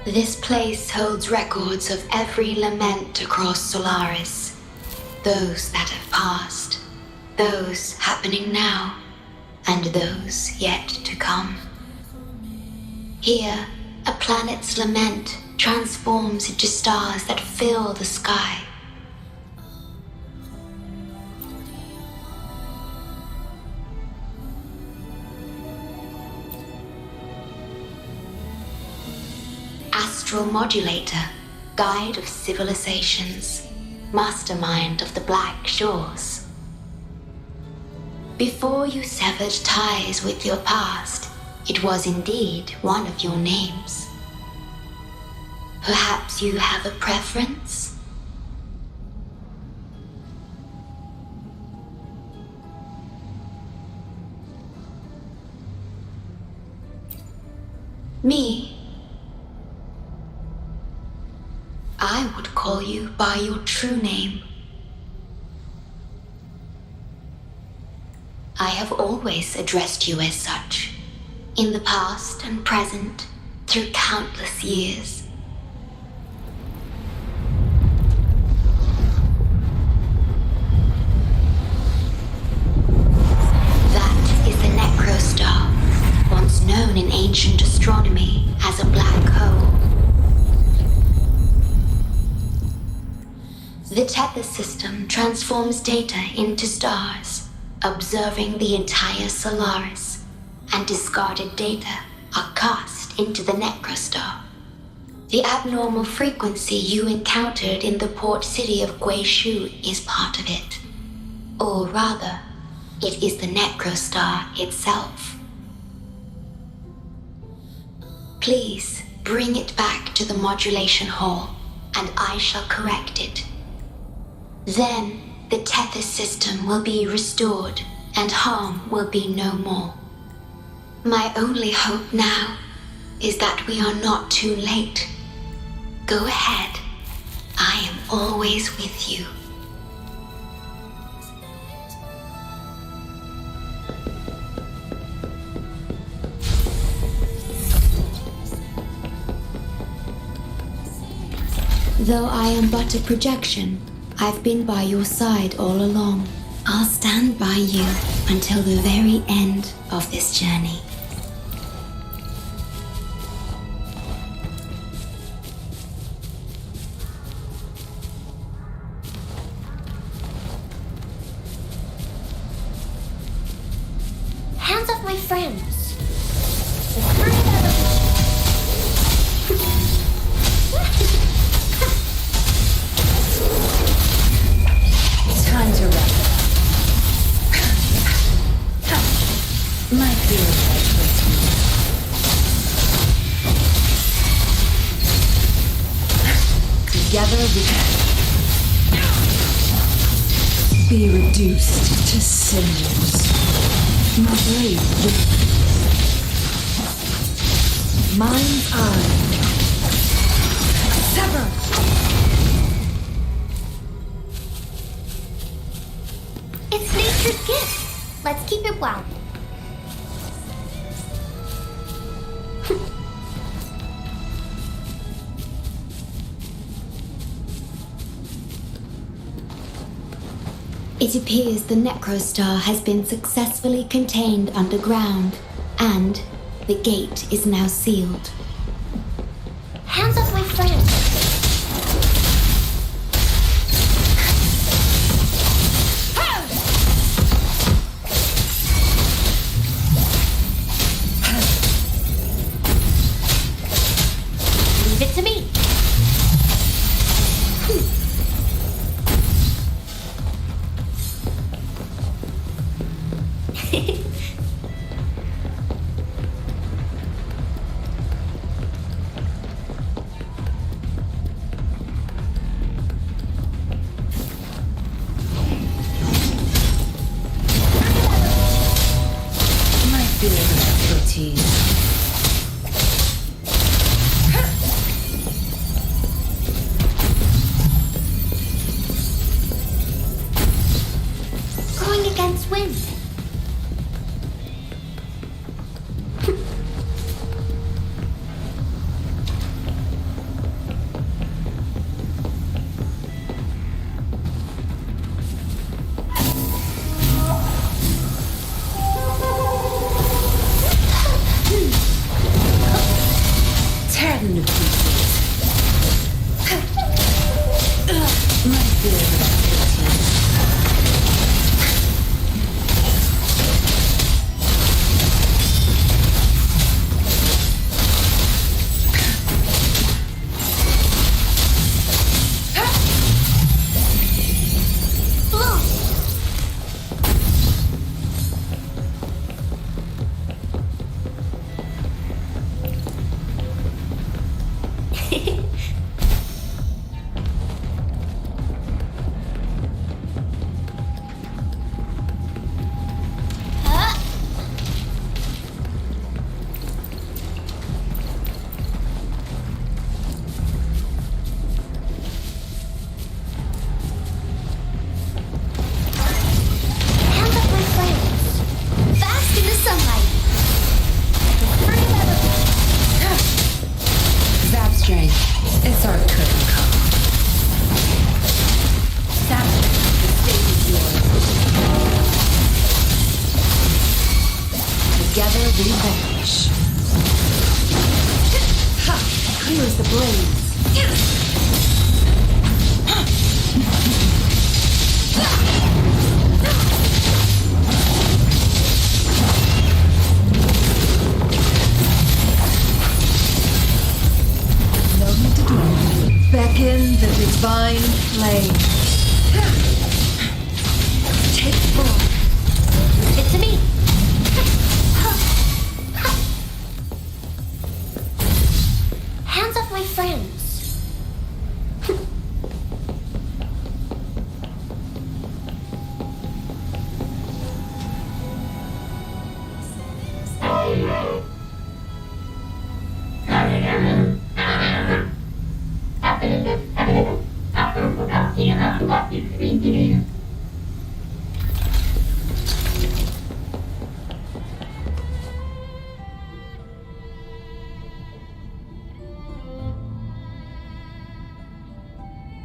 This place holds records of every lament across Solaris. Those that have passed, those happening now, and those yet to come. Here, a planet's lament transforms into stars that fill the sky. Astral Modulator, Guide of Civilizations, Mastermind of the Black Shores. Before you severed ties with your past, it was indeed one of your names. Perhaps you have a preference? Me? I would call you by your true name. I have always addressed you as such, in the past and present, through countless years. That is the Necrostar, once known in ancient astronomy as a black hole. The Tethys system transforms data into stars, observing the entire Solaris, and discarded data are cast into the Necrostar. The abnormal frequency you encountered in the port city of Guishu is part of it. Or rather, it is the Necrostar itself. Please bring it back to the modulation hall, and I shall correct it. Then, the Tethys system will be restored, and harm will be no more. My only hope now is that we are not too late. Go ahead. I am always with you. Though I am but a projection, I've been by your side all along. I'll stand by you until the very end of this journey. Hands off my friends. Time to wrap it up. My feelings like this. Together we can be reduced to cinders. My blade with mind's eye. Sever! It's nature's gift. Let's keep it well. It appears the Necrostar has been successfully contained underground, and the gate is now sealed. Hands off my friends. Threaten a few things. My fear of activity.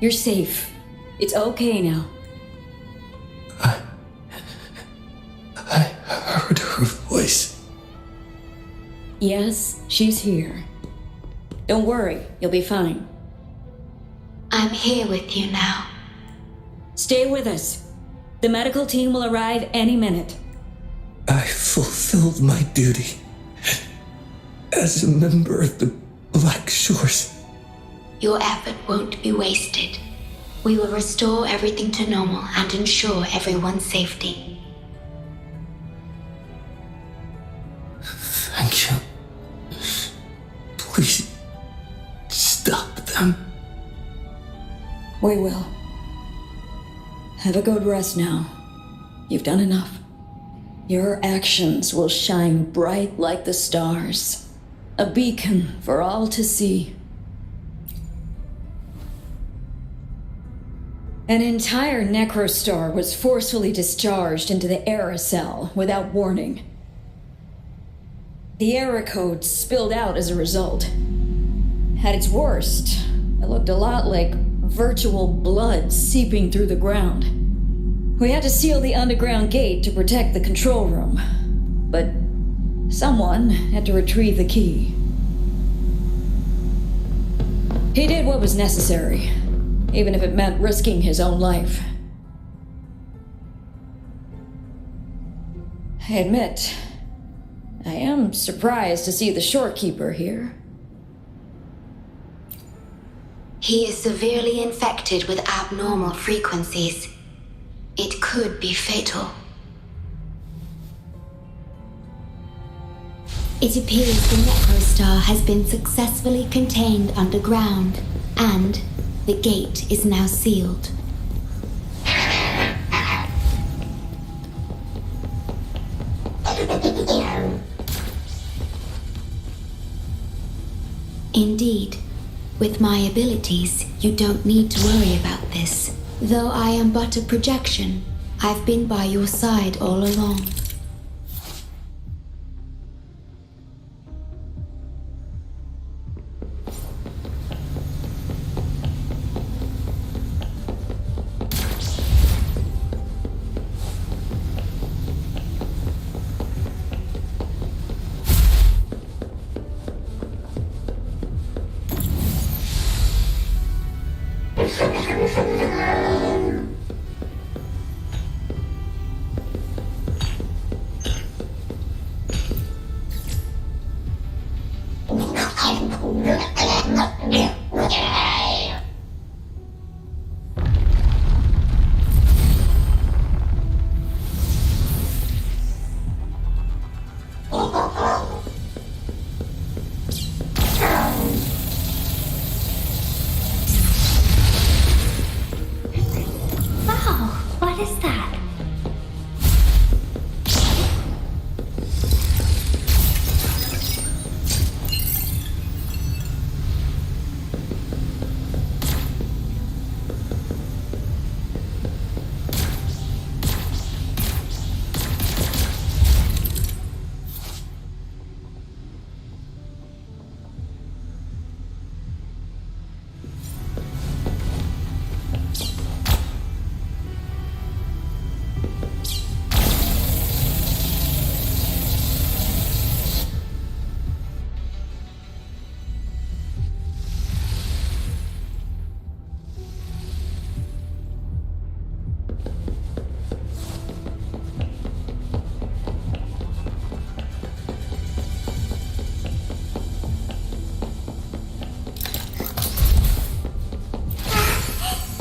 You're safe. It's okay now. I heard her voice. Yes, she's here. Don't worry, you'll be fine. I'm here with you now. Stay with us. The medical team will arrive any minute. I fulfilled my duty as a member of the Black Shores. Your effort won't be wasted. We will restore everything to normal and ensure everyone's safety. Thank you. Please, stop them. We will. Have a good rest now. You've done enough. Your actions will shine bright like the stars. A beacon for all to see. An entire necrostar was forcefully discharged into the Era cell without warning. The Era code spilled out as a result. At its worst, it looked a lot like virtual blood seeping through the ground. We had to seal the underground gate to protect the control room, but someone had to retrieve the key. He did what was necessary, even if it meant risking his own life. I admit, I am surprised to see the shorekeeper here. He is severely infected with abnormal frequencies. It could be fatal. It appears the necrostar has been successfully contained underground, and the gate is now sealed. Indeed. With my abilities, you don't need to worry about this. Though I am but a projection, I've been by your side all along. Wow, what is that?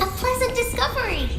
A pleasant discovery.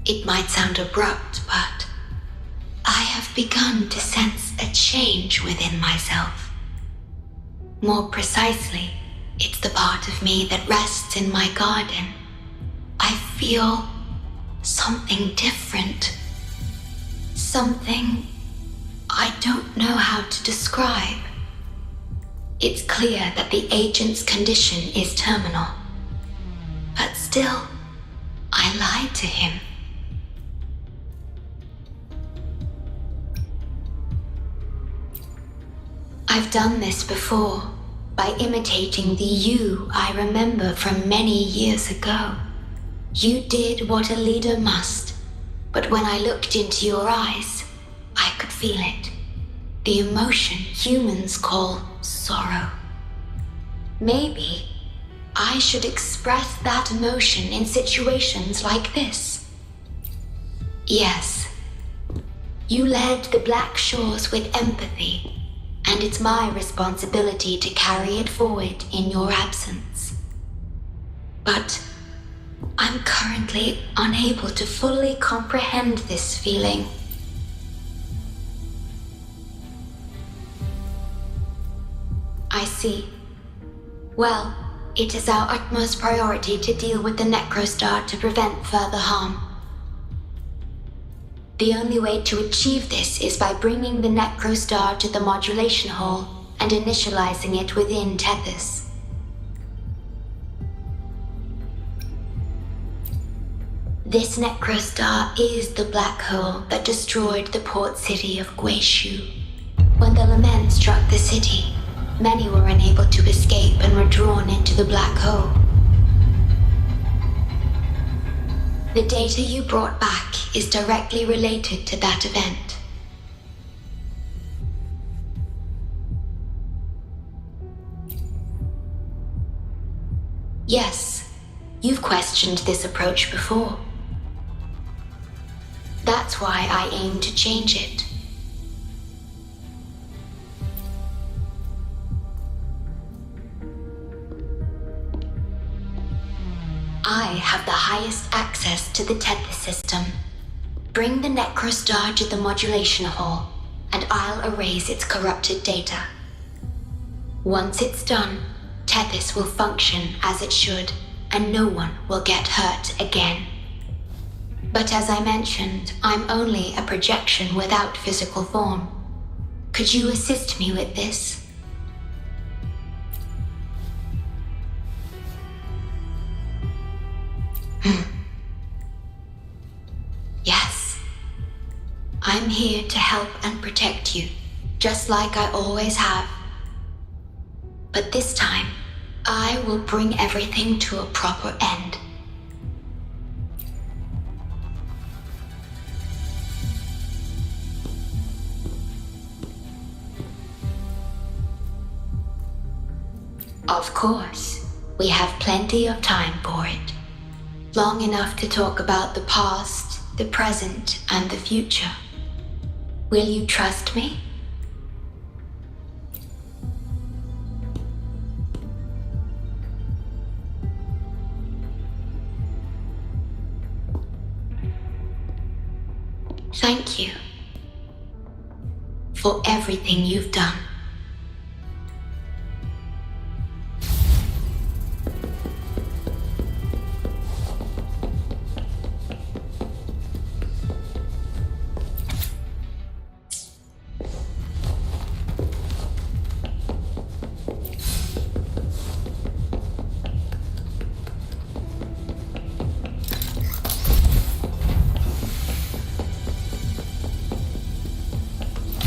It might sound abrupt, but I have begun to sense a change within myself. More precisely, it's the part of me that rests in my garden. I feel something different. Something I don't know how to describe. It's clear that the agent's condition is terminal. But still, I lied to him. I've done this before, by imitating the you I remember from many years ago. You did what a leader must, but when I looked into your eyes, I could feel it. The emotion humans call sorrow. Maybe I should express that emotion in situations like this. Yes, you led the Black Shores with empathy, and it's my responsibility to carry it forward in your absence. But I'm currently unable to fully comprehend this feeling. I see. Well, it is our utmost priority to deal with the Necrostar to prevent further harm. The only way to achieve this is by bringing the Necrostar to the modulation hall and initializing it within Tethys. This Necrostar is the black hole that destroyed the port city of Guishu. When the Lament struck the city, many were unable to escape and were drawn into the black hole. The data you brought back is directly related to that event. Yes, you've questioned this approach before. That's why I aim to change it. I have the highest access to the Tethys system. Bring the Necrostar to the modulation hall, and I'll erase its corrupted data. Once it's done, Tethys will function as it should, and no one will get hurt again. But as I mentioned, I'm only a projection without physical form. Could you assist me with this? here to help and protect you, just like I always have. But this time, I will bring everything to a proper end. Of course, we have plenty of time for it. Long enough to talk about the past, the present, and the future. Will you trust me? Thank you for everything you've done.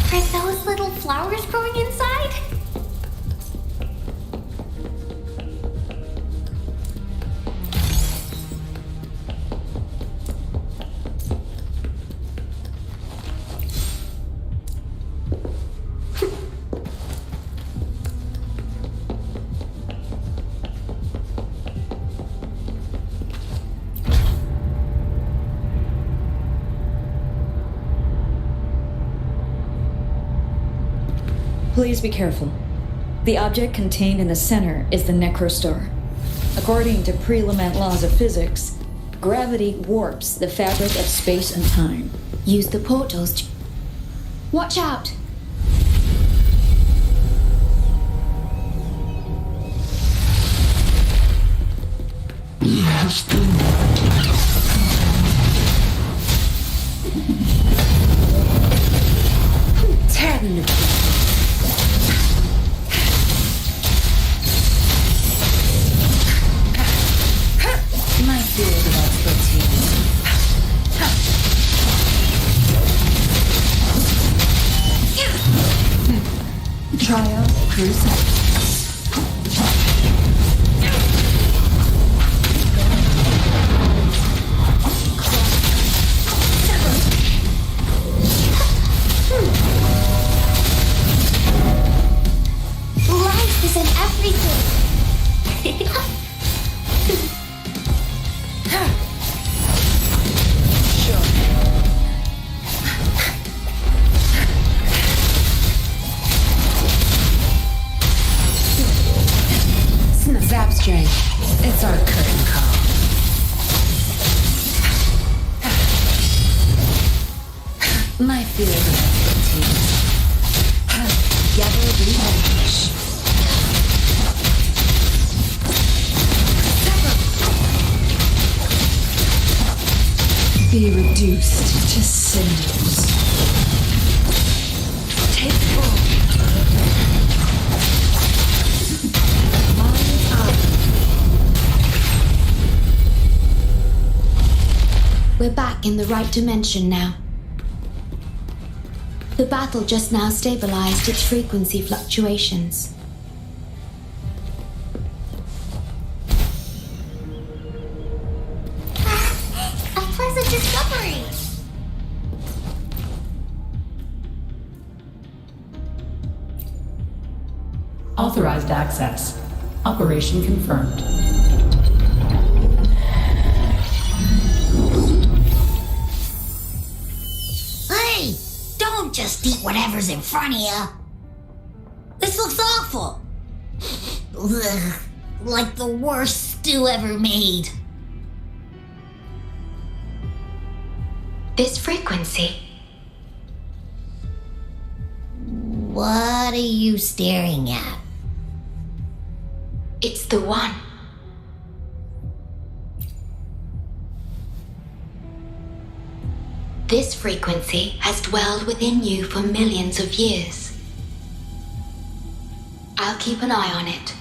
Are those little flowers growing inside? Please be careful. The object contained in the center is the Necrostar. According to pre-Lament laws of physics, gravity warps the fabric of space and time. Use the portals to... Watch out! Yes, Tear them to my field of expertise. Trial Crusade. Life is in everything. Zap strength. It's our curtain call. My field of expertise. Gather revenge. Be reduced to cinders. Take full. We're back in the right dimension now. The battle just now stabilized its frequency fluctuations. A pleasant discovery. Authorized access. Operation confirmed. Hey! Don't just eat whatever's in front of you. This looks awful. Ugh, like the worst stew ever made. This frequency. What are you staring at? It's the one. This frequency has dwelled within you for millions of years. I'll keep an eye on it.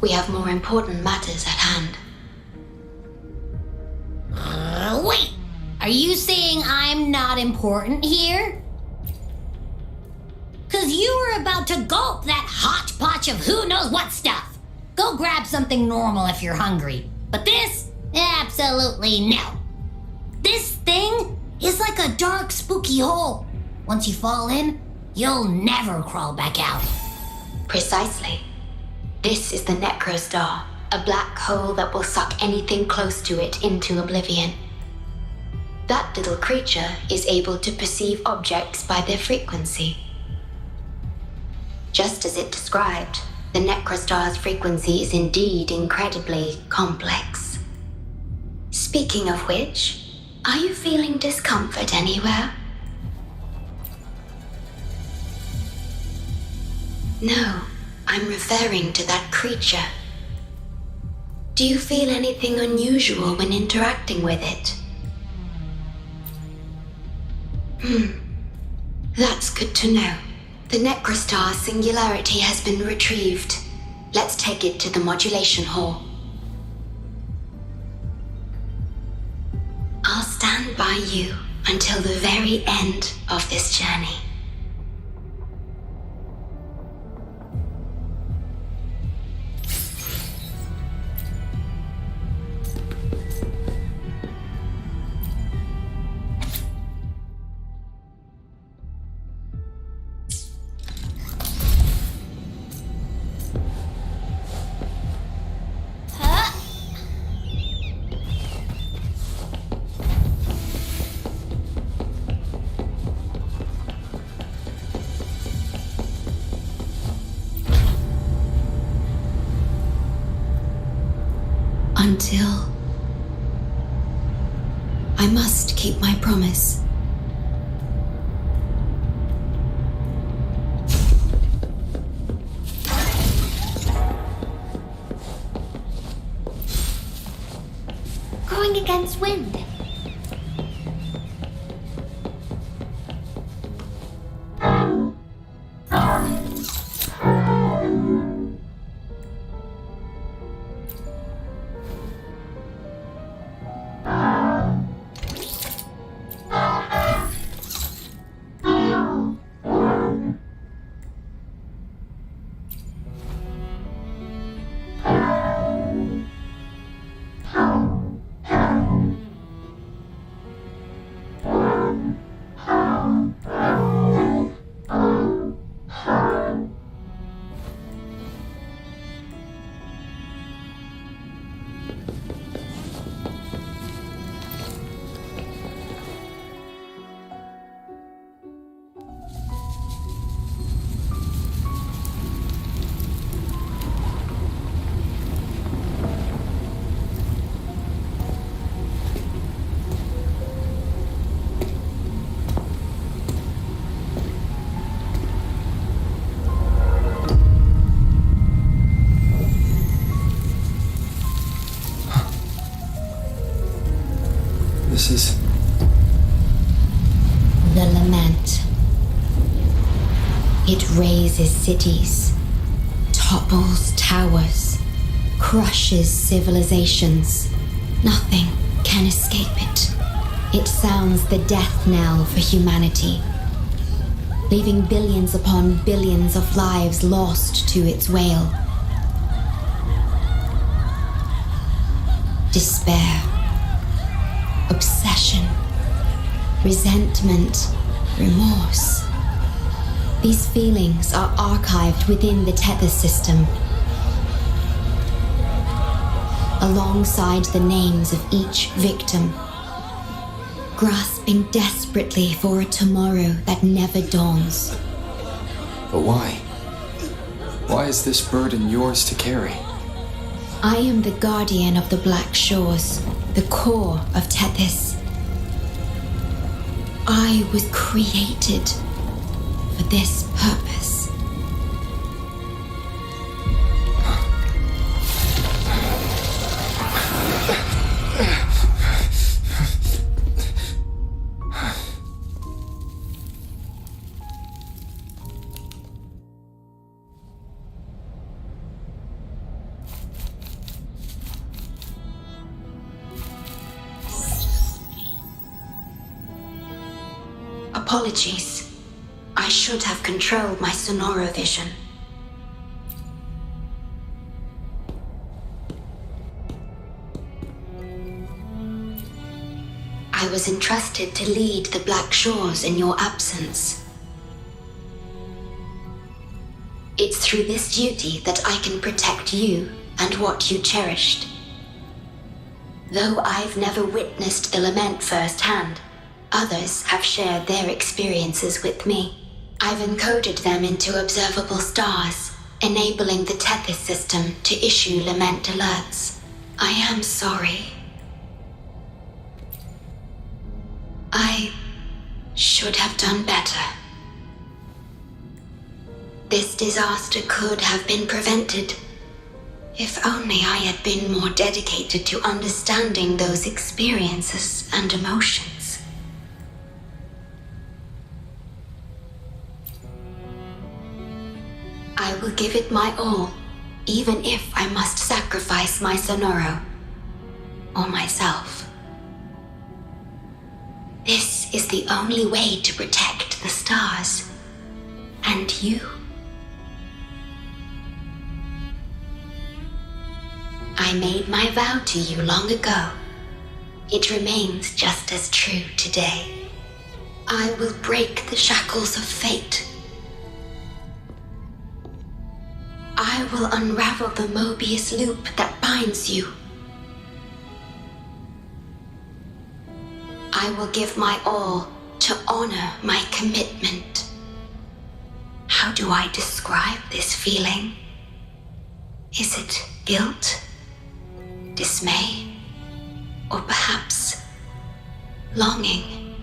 We have more important matters at hand. Wait! Are you saying I'm not important here? 'cause you were about to gulp that hodgepodge of who knows what stuff. Go grab something normal if you're hungry. But this? Absolutely no. This thing is like a dark, spooky hole. Once you fall in, you'll never crawl back out. Precisely. This is the Necrostar, a black hole that will suck anything close to it into oblivion. That little creature is able to perceive objects by their frequency. Just as it described, the Necrostar's frequency is indeed incredibly complex. Speaking of which, are you feeling discomfort anywhere? No, I'm referring to that creature. Do you feel anything unusual when interacting with it? That's good to know. The Necrostar singularity has been retrieved. Let's take it to the modulation hall. I'll stand by you until the very end of this journey. Until I must keep my promise. Going against wind. This is... The Lament. It razes cities, topples towers, crushes civilizations. Nothing can escape it. It sounds the death knell for humanity, leaving billions upon billions of lives lost to its wail. Despair, obsession, resentment, remorse. These feelings are archived within the tether system, alongside the names of each victim, grasping desperately for a tomorrow that never dawns. But why? Why is this burden yours to carry? I am the guardian of the Black Shores, the core of Tethys. I was created for this purpose. Apologies. I I should have controlled my sonorovision. I was entrusted to lead the Black Shores in your absence. It's through this duty that I can protect you and what you cherished. Though I've never witnessed the Lament firsthand, others have shared their experiences with me. I've encoded them into observable stars, enabling the Tethys system to issue Lament alerts. I am sorry. I should have done better. This disaster could have been prevented if only I had been more dedicated to understanding those experiences and emotions. I will give it my all, even if I must sacrifice my Sonoro or myself. This is the only way to protect the stars and you. I made my vow to you long ago. It remains just as true today. I will break the shackles of fate. I will unravel the Mobius loop that binds you. I will give my all to honor my commitment. How do I describe this feeling? Is it guilt? Dismay? Or perhaps longing?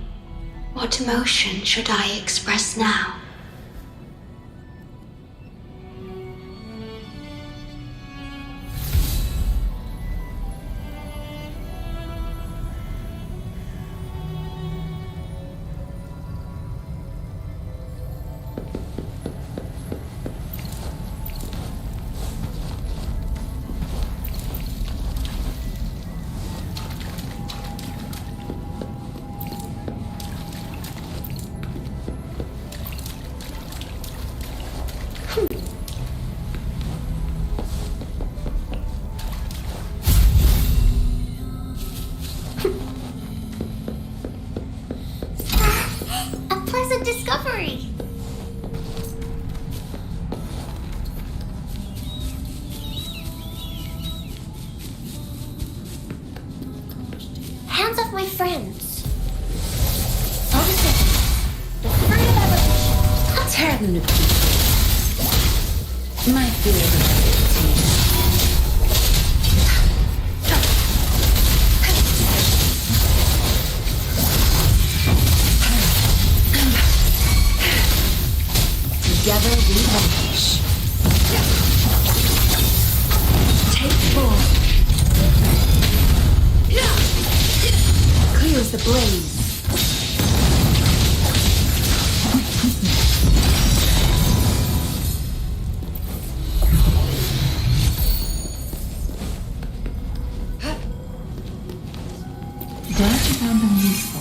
What emotion should I express now? Discovery! Hands off my friends. The fruit of evolution. I'll tear them to pieces. My favorite. Together we vanish. Take 4. Clears the blaze. Glad you found them useful.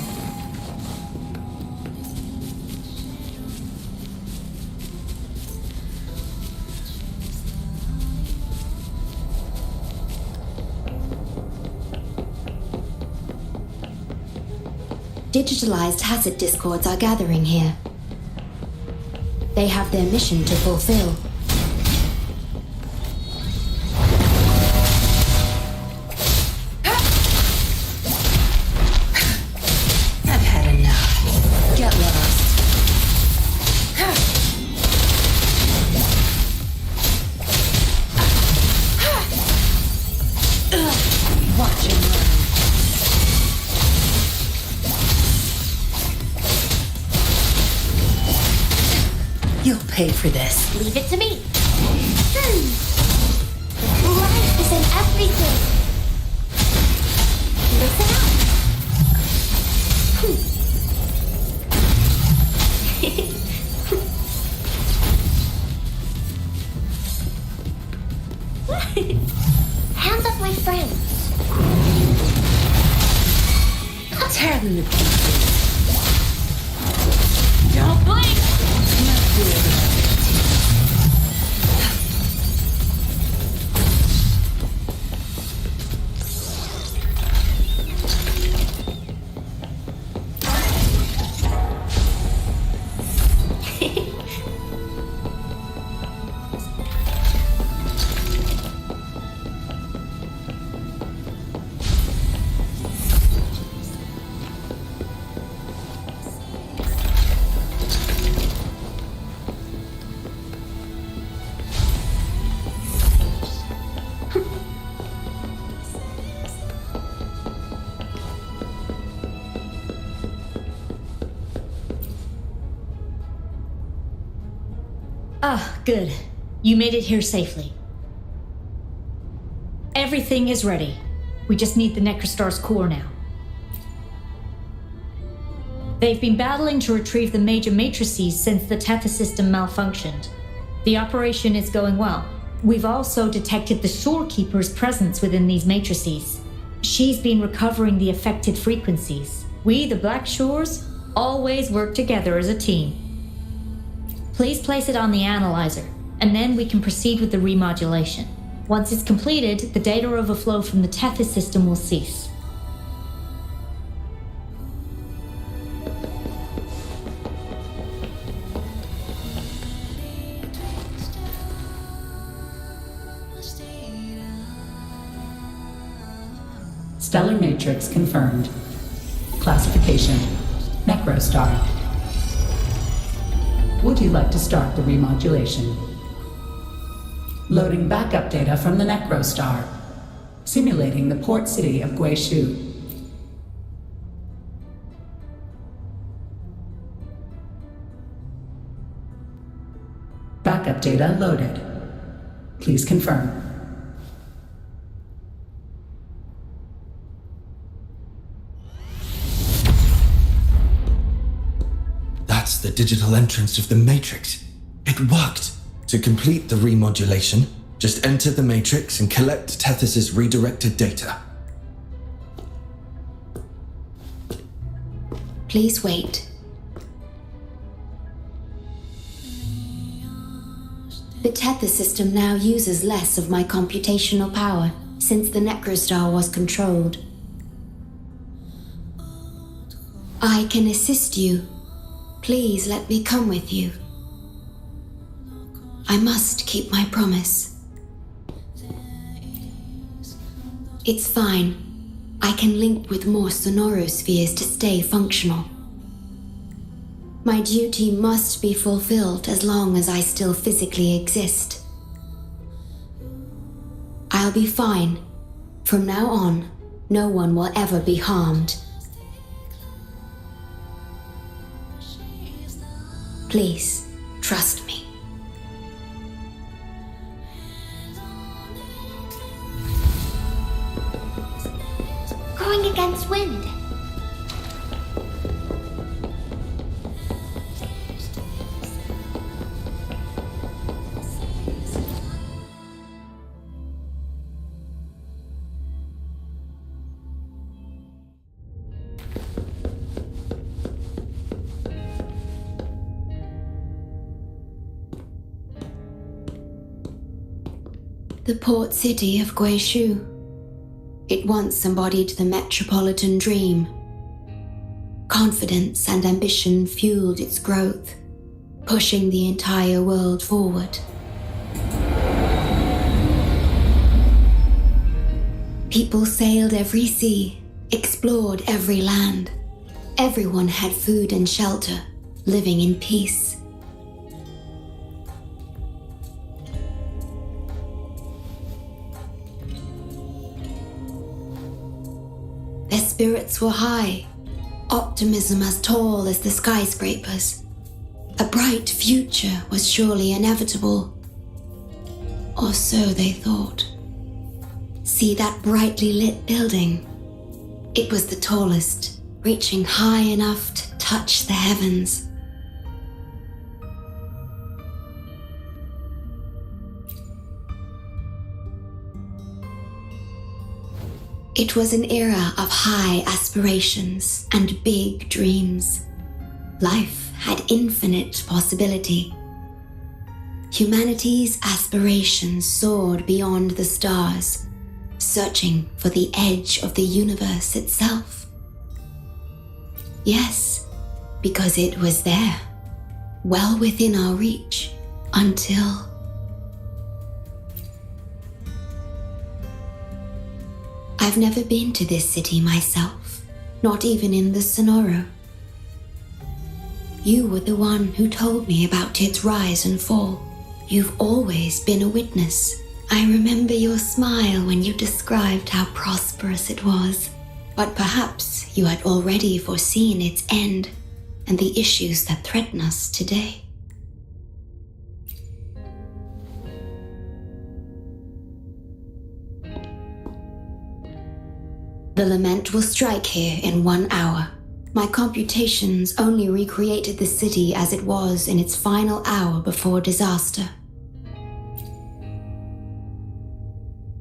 Digitalized Hazard Discords are gathering here. They have their mission to fulfill. I've had enough. Get lost. Watch and learn. You'll pay for this. Leave it to me. Life is in everything. Listen up. Hands off my friends. I'll tear them to pieces. Don't blink. Ah, good. You made it here safely. Everything is ready. We just need the Necrostar's core now. They've been battling to retrieve the major matrices since the Tether system malfunctioned. The operation is going well. We've also detected the Shorekeeper's presence within these matrices. She's been recovering the affected frequencies. We, the Black Shores, always work together as a team. Please place it on the analyzer, and then we can proceed with the remodulation. Once it's completed, the data overflow from the Tethys system will cease. Stellar matrix confirmed. Classification: Necrostar. Would you like to start the remodulation? Loading backup data from the Necrostar. Simulating the port city of Guishu. Backup data loaded. Please confirm. That's the digital entrance of the Matrix. It worked. To complete the remodulation, just enter the Matrix and collect Tethys' redirected data. Please wait. The Tether system now uses less of my computational power since the Necrostar was controlled. I can assist you. Please let me come with you. I must keep my promise. It's fine. I can link with more sonorospheres to stay functional. My duty must be fulfilled as long as I still physically exist. I'll be fine. From now on, no one will ever be harmed. Please, trust me. Going against wind. The port city of Guishu. It once embodied the metropolitan dream. Confidence and ambition fueled its growth, pushing the entire world forward. People sailed every sea, explored every land. Everyone had food and shelter, living in peace. Their spirits were high, optimism as tall as the skyscrapers. A bright future was surely inevitable. Or so they thought. See that brightly lit building? It was the tallest, reaching high enough to touch the heavens. It was an era of high aspirations and big dreams. Life had infinite possibility. Humanity's aspirations soared beyond the stars, searching for the edge of the universe itself. Yes, because it was there, well within our reach, until... I've never been to this city myself, not even in the Sonoro. You were the one who told me about its rise and fall. You've always been a witness. I remember your smile when you described how prosperous it was. But perhaps you had already foreseen its end and the issues that threaten us today. The Lament will strike here in 1 hour. My computations only recreated the city as it was in its final hour before disaster.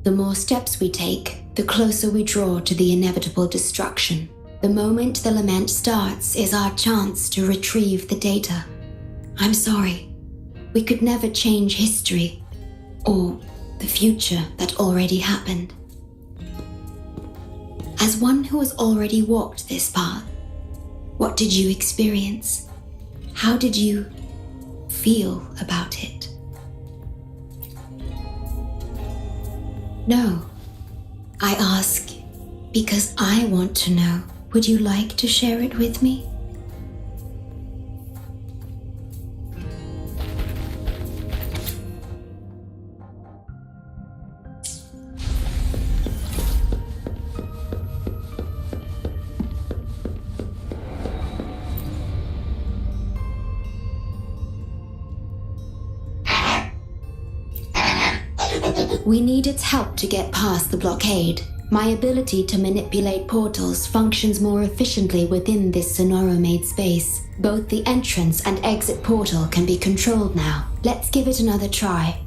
The more steps we take, the closer we draw to the inevitable destruction. The moment the Lament starts is our chance to retrieve the data. I'm sorry. We could never change history, or the future that already happened. As one who has already walked this path, what did you experience? How did you feel about it? No, I ask because I want to know. Would you like to share it with me? We need its help to get past the blockade. My ability to manipulate portals functions more efficiently within this Sonoro-made space. Both the entrance and exit portal can be controlled now. Let's give it another try.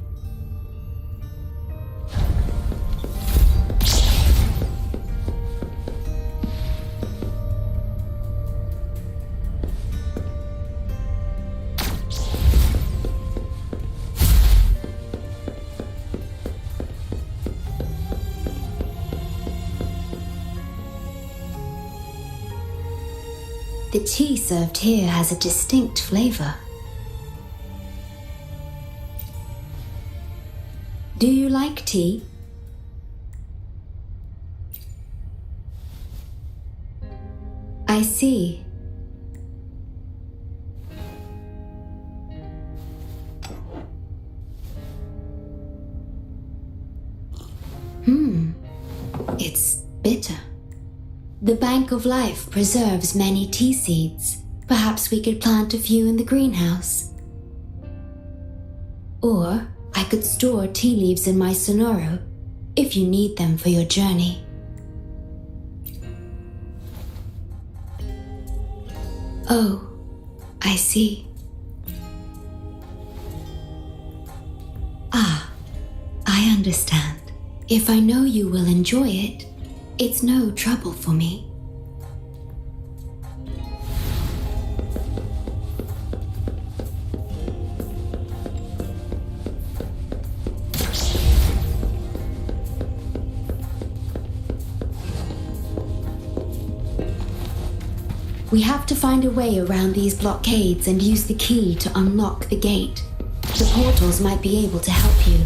The tea served here has a distinct flavor. Do you like tea? I see. It's bitter. The Bank of Life preserves many tea seeds. Perhaps we could plant a few in the greenhouse. Or I could store tea leaves in my Sonoro if you need them for your journey. Oh, I see. Ah, I understand. If I know you will enjoy it, it's no trouble for me. We have to find a way around these blockades and use the key to unlock the gate. The portals might be able to help you.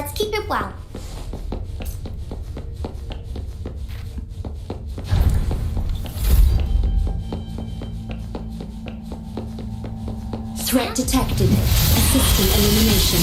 Let's keep it well. Threat detected. Assistant elimination.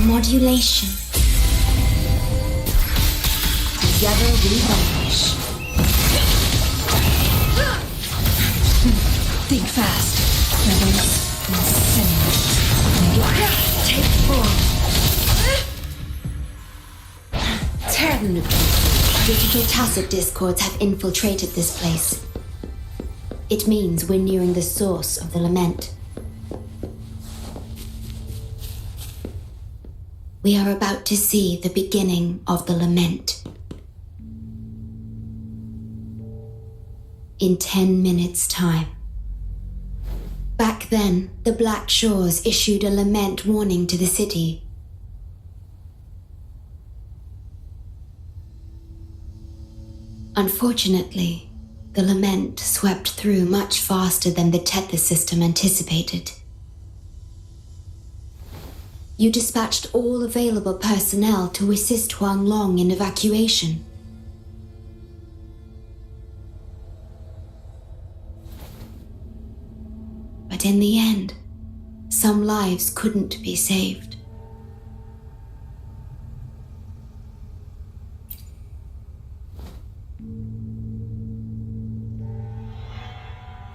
Modulation. Together we vanish. Think fast. Feathers and sinews. Take form. Digital tacit discords have infiltrated this place. It means we're nearing the source of the Lament. We are about to see the beginning of the Lament. In 10 minutes' time. Back then, the Black Shores issued a lament warning to the city. Unfortunately, the lament swept through much faster than the Tethys system anticipated. You dispatched all available personnel to assist Huang Long in evacuation. But in the end, some lives couldn't be saved.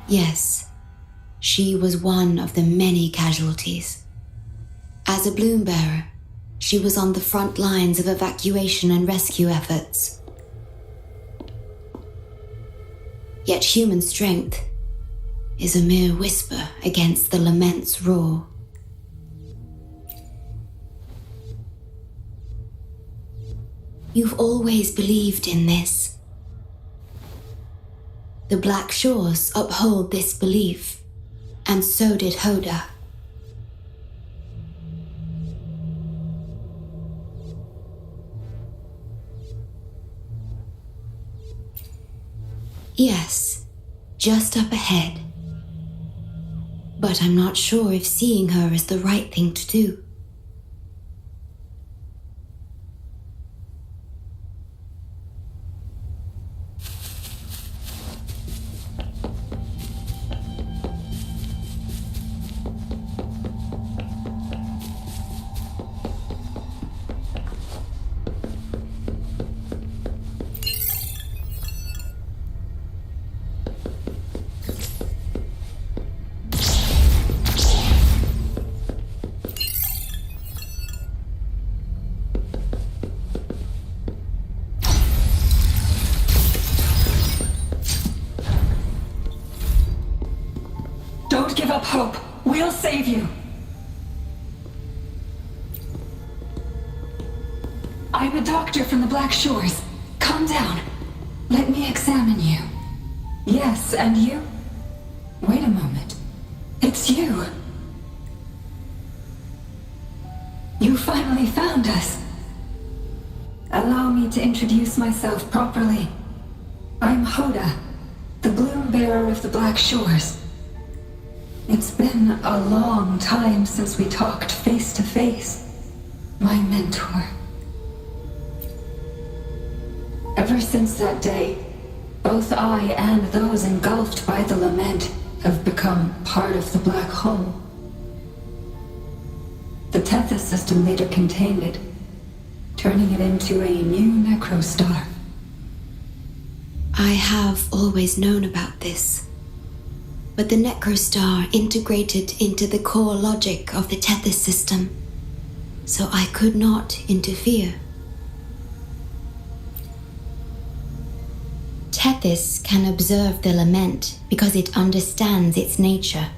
Yes, she was one of the many casualties. As a bloom bearer, she was on the front lines of evacuation and rescue efforts. Yet human strength is a mere whisper against the lament's roar. You've always believed in this. The Black Shores uphold this belief, and so did Hoda. Yes, just up ahead. But I'm not sure if seeing her is the right thing to do. Don't give up hope. We'll save you. I'm a doctor from the Black Shores. Calm down. Let me examine you. Yes, and you? Wait a moment. It's you. You finally found us. Allow me to introduce myself properly. I'm Hoda, the bloom bearer of the Black Shores. It's been a long time since we talked face to face, my mentor. Ever since that day, both I and those engulfed by the Lament have become part of the black hole. The Tethys system later contained it, turning it into a new necrostar. I have always known about this. But the necrostar integrated into the core logic of the Tethys system, so I could not interfere. Tethys can observe the Lament because it understands its nature.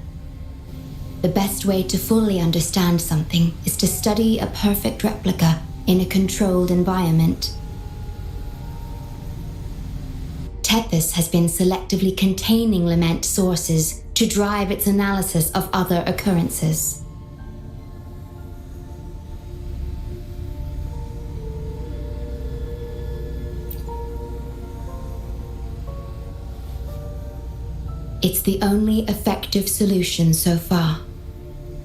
the best way to fully understand something is to study a perfect replica in a controlled environment. Tethys has been selectively containing Lament sources to drive its analysis of other occurrences. It's the only effective solution so far.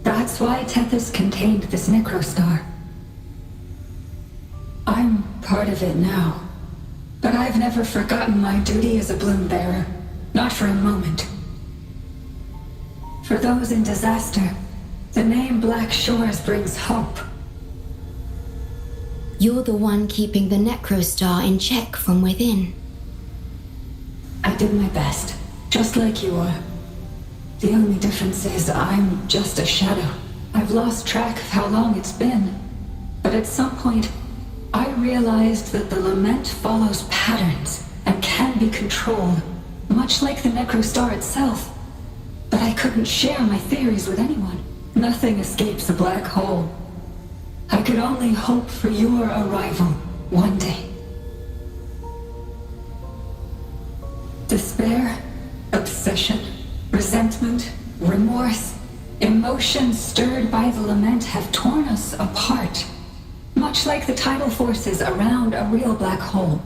That's why Tethys contained this Necrostar. I'm part of it now, but I've never forgotten my duty as a bloom bearer, not for a moment. For those in disaster, the name Black Shores brings hope. You're the one keeping the Necrostar in check from within. I did my best, just like you are. The only difference is I'm just a shadow. I've lost track of how long it's been, but at some point, I realized that the Lament follows patterns and can be controlled, much like the Necrostar itself. But I couldn't share my theories with anyone. Nothing escapes a black hole. I could only hope for your arrival one day. Despair, obsession, resentment, remorse, emotions stirred by the Lament have torn us apart, much like the tidal forces around a real black hole.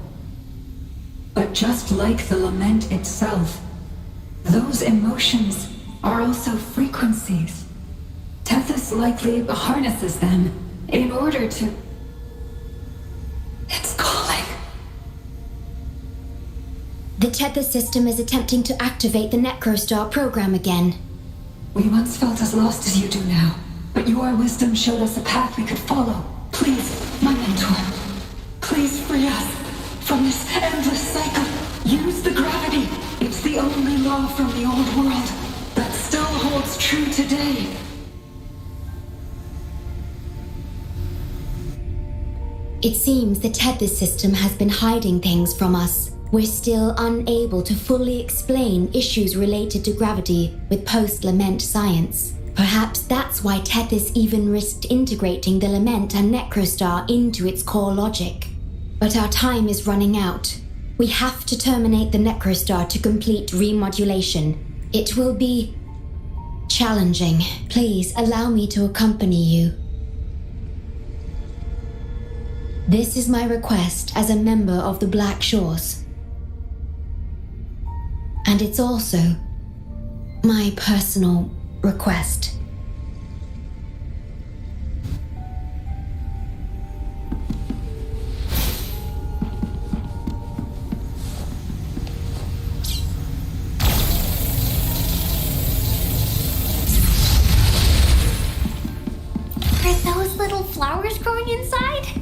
But just like the Lament itself, those emotions are also frequencies. Tethys likely harnesses them in order to... It's calling. The Tethys system is attempting to activate the Necrostar program again. We once felt as lost as you do now, but your wisdom showed us a path we could follow. Please, my mentor, please free us from this endless cycle. Use the gravity. It's the only law from the old world that still holds true today. It seems the Tethys system has been hiding things from us. We're still unable to fully explain issues related to gravity with post-Lament science. Perhaps that's why Tethys even risked integrating the Lament and Necrostar into its core logic. But our time is running out. We have to terminate the Necrostar to complete remodulation. It will be challenging. Please allow me to accompany you. This is my request as a member of the Black Shores. And it's also my personal request. Are those little flowers growing inside?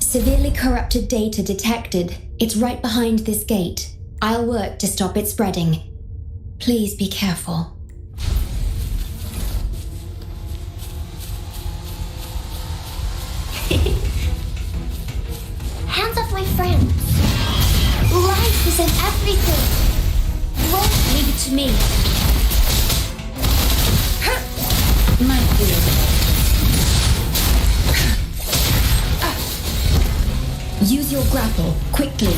Severely corrupted data detected. It's right behind this gate. I'll work to stop it spreading. Please be careful. everything. Leave it to me. My dear. Use your grapple, quickly.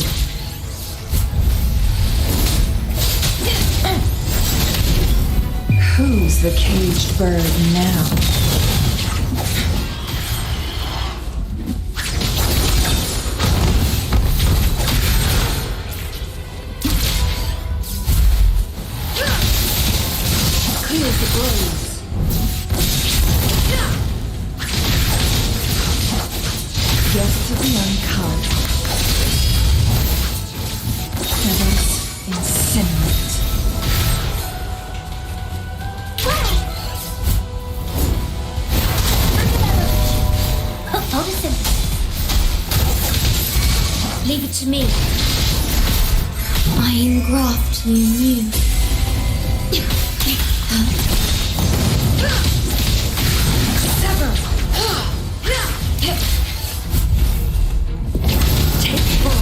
Who's the caged bird now? Clears the blaze. Yet to be uncut. Feathers incinerate. Notice him. Leave it to me. I engraft you new. Sever. Take full.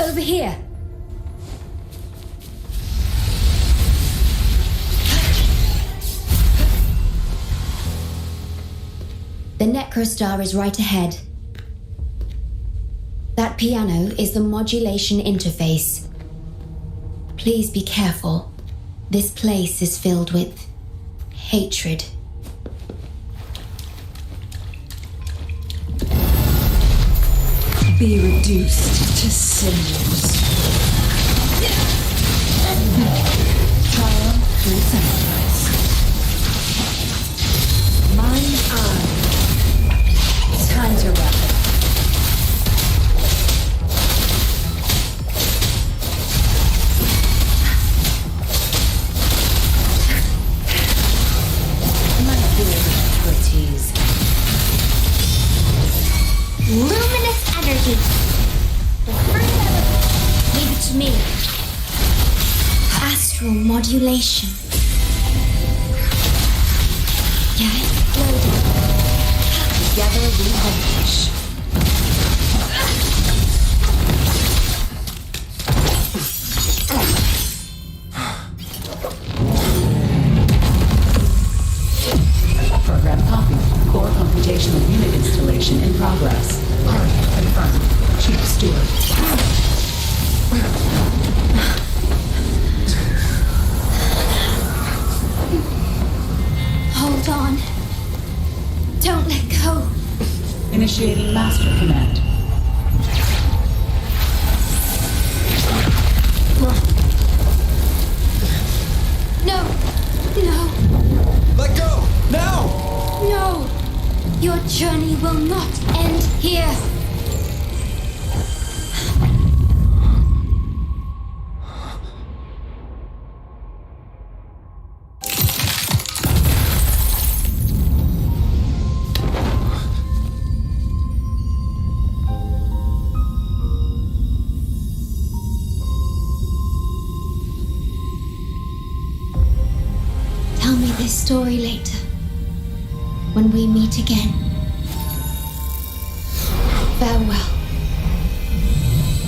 Over here. The Necrostar is right ahead. That piano is the modulation interface. Please be careful. This place is filled with hatred. Be reduced to cinders. Triumph through sacrifice. Mine eye. Time to wrap it. My dear expertise. Luminous energy. The first element. Leave it to me. Astral modulation. Yeah, exploding. Together we vanquish. Program copy. Core computational unit installation in progress. Confirmed. Chief Steward. Hold on. Don't let go. Initiating master command. No. No. Let go! Now! No. Your journey will not end here. Tell me this story later, when we meet again. Farewell.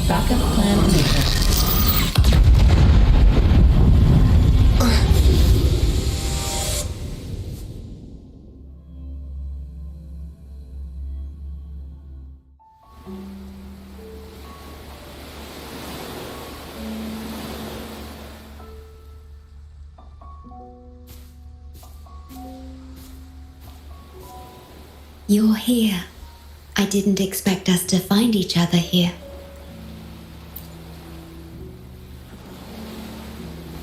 Backup plan enabled. You're here. I didn't expect us to find each other here.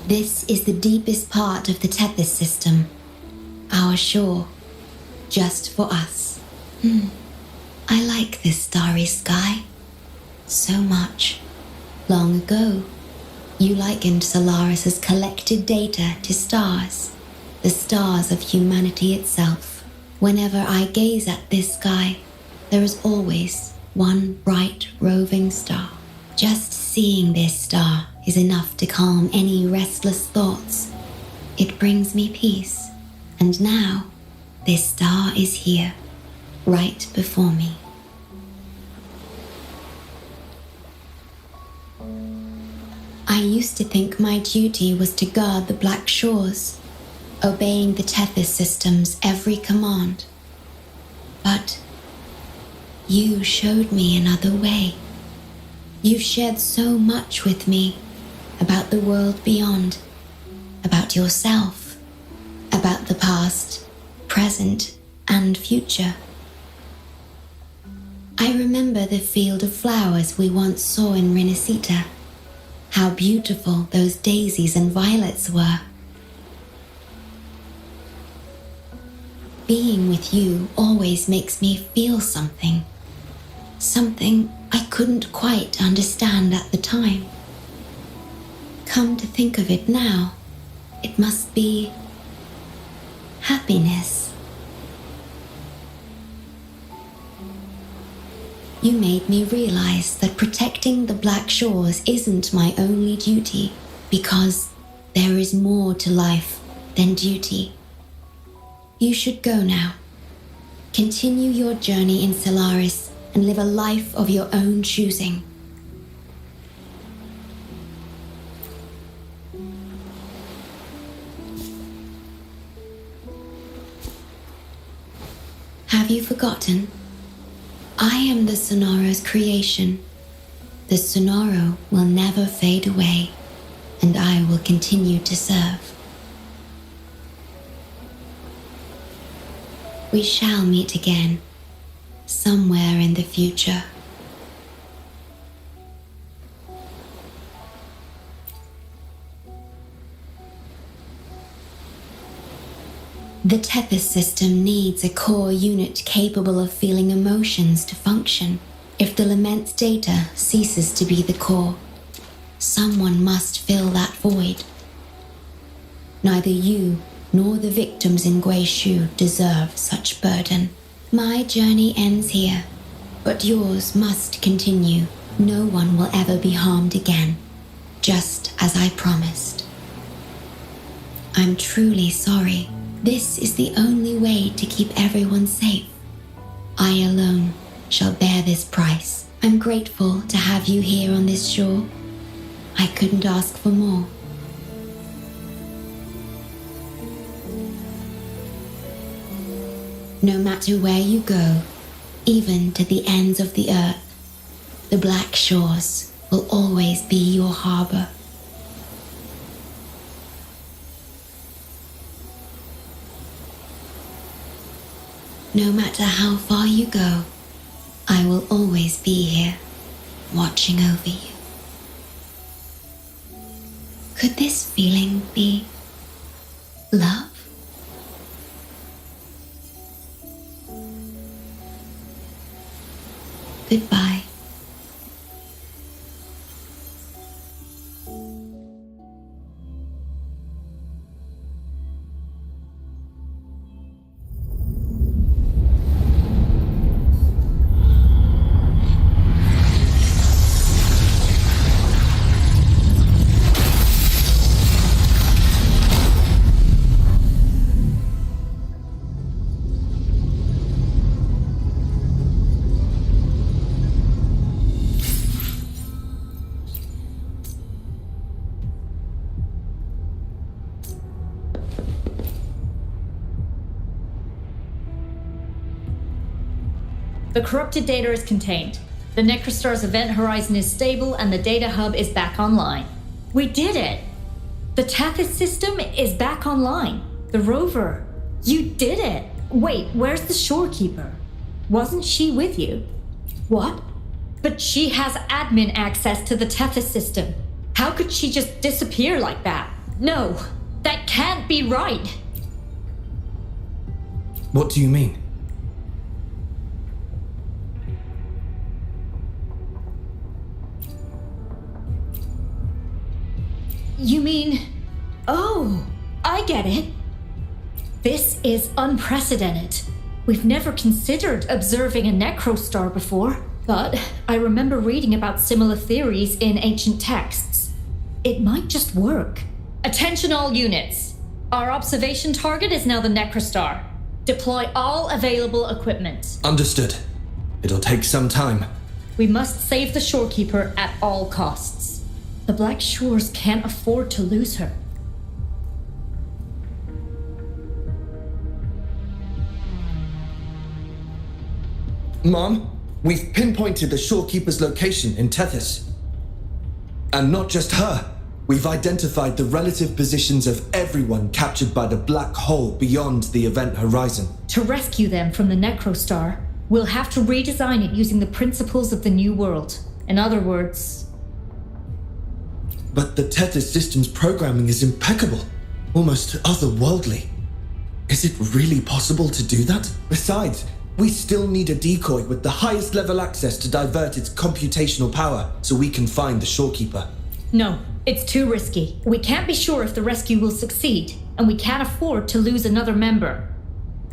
This is the deepest part of the Tethys system. Our shore. Just for us. I like this starry sky. So much. Long ago, you likened Solaris's collected data to stars. The stars of humanity itself. Whenever I gaze at this sky, there is always one bright roving star. Just seeing this star is enough to calm any restless thoughts. It brings me peace, and now this star is here, right before me. I used to think my duty was to guard the Black Shores, obeying the Tethys system's every command. But you showed me another way. You shared so much with me about the world beyond, about yourself, about the past, present, and future. I remember the field of flowers we once saw in Renacita. How beautiful those daisies and violets were. Being with you always makes me feel something. Something I couldn't quite understand at the time. Come to think of it now, it must be happiness. You made me realize that protecting the Black Shores isn't my only duty, because there is more to life than duty. You should go now. Continue your journey in Solaris and live a life of your own choosing. Have you forgotten? I am the Sonoro's creation. The Sonoro will never fade away, and I will continue to serve. We shall meet again, somewhere in the future. The Tethys system needs a core unit capable of feeling emotions to function. If the Lament data ceases to be the core, someone must fill that void. Neither you nor the victims in Guishu deserve such burden. My journey ends here, but yours must continue. No one will ever be harmed again, just as I promised. I'm truly sorry. This is the only way to keep everyone safe. I alone shall bear this price. I'm grateful to have you here on this shore. I couldn't ask for more. No matter where you go, even to the ends of the earth, the Black Shores will always be your harbor. No matter how far you go, I will always be here, watching over you. Could this feeling be love? Goodbye. The corrupted data is contained. The Necrostar's event horizon is stable and the data hub is back online. We did it! The Tethys system is back online. The Rover. You did it! Wait, where's the shorekeeper? Wasn't she with you? What? But she has admin access to the Tethys system. How could she just disappear like that? No, that can't be right! What do you mean? You mean... Oh, I get it. This is unprecedented. We've never considered observing a necrostar before, but I remember reading about similar theories in ancient texts. It might just work. Attention all units. Our observation target is now the necrostar. Deploy all available equipment. Understood. It'll take some time. We must save the shorekeeper at all costs. The Black Shores can't afford to lose her. Mom, we've pinpointed the shorekeeper's location in Tethys. And not just her. We've identified the relative positions of everyone captured by the black hole beyond the event horizon. To rescue them from the necrostar, we'll have to redesign it using the principles of the New World. In other words... But the Tethys system's programming is impeccable. Almost otherworldly. Is it really possible to do that? Besides, we still need a decoy with the highest level access to divert its computational power so we can find the shorekeeper. No, it's too risky. We can't be sure if the rescue will succeed, and we can't afford to lose another member.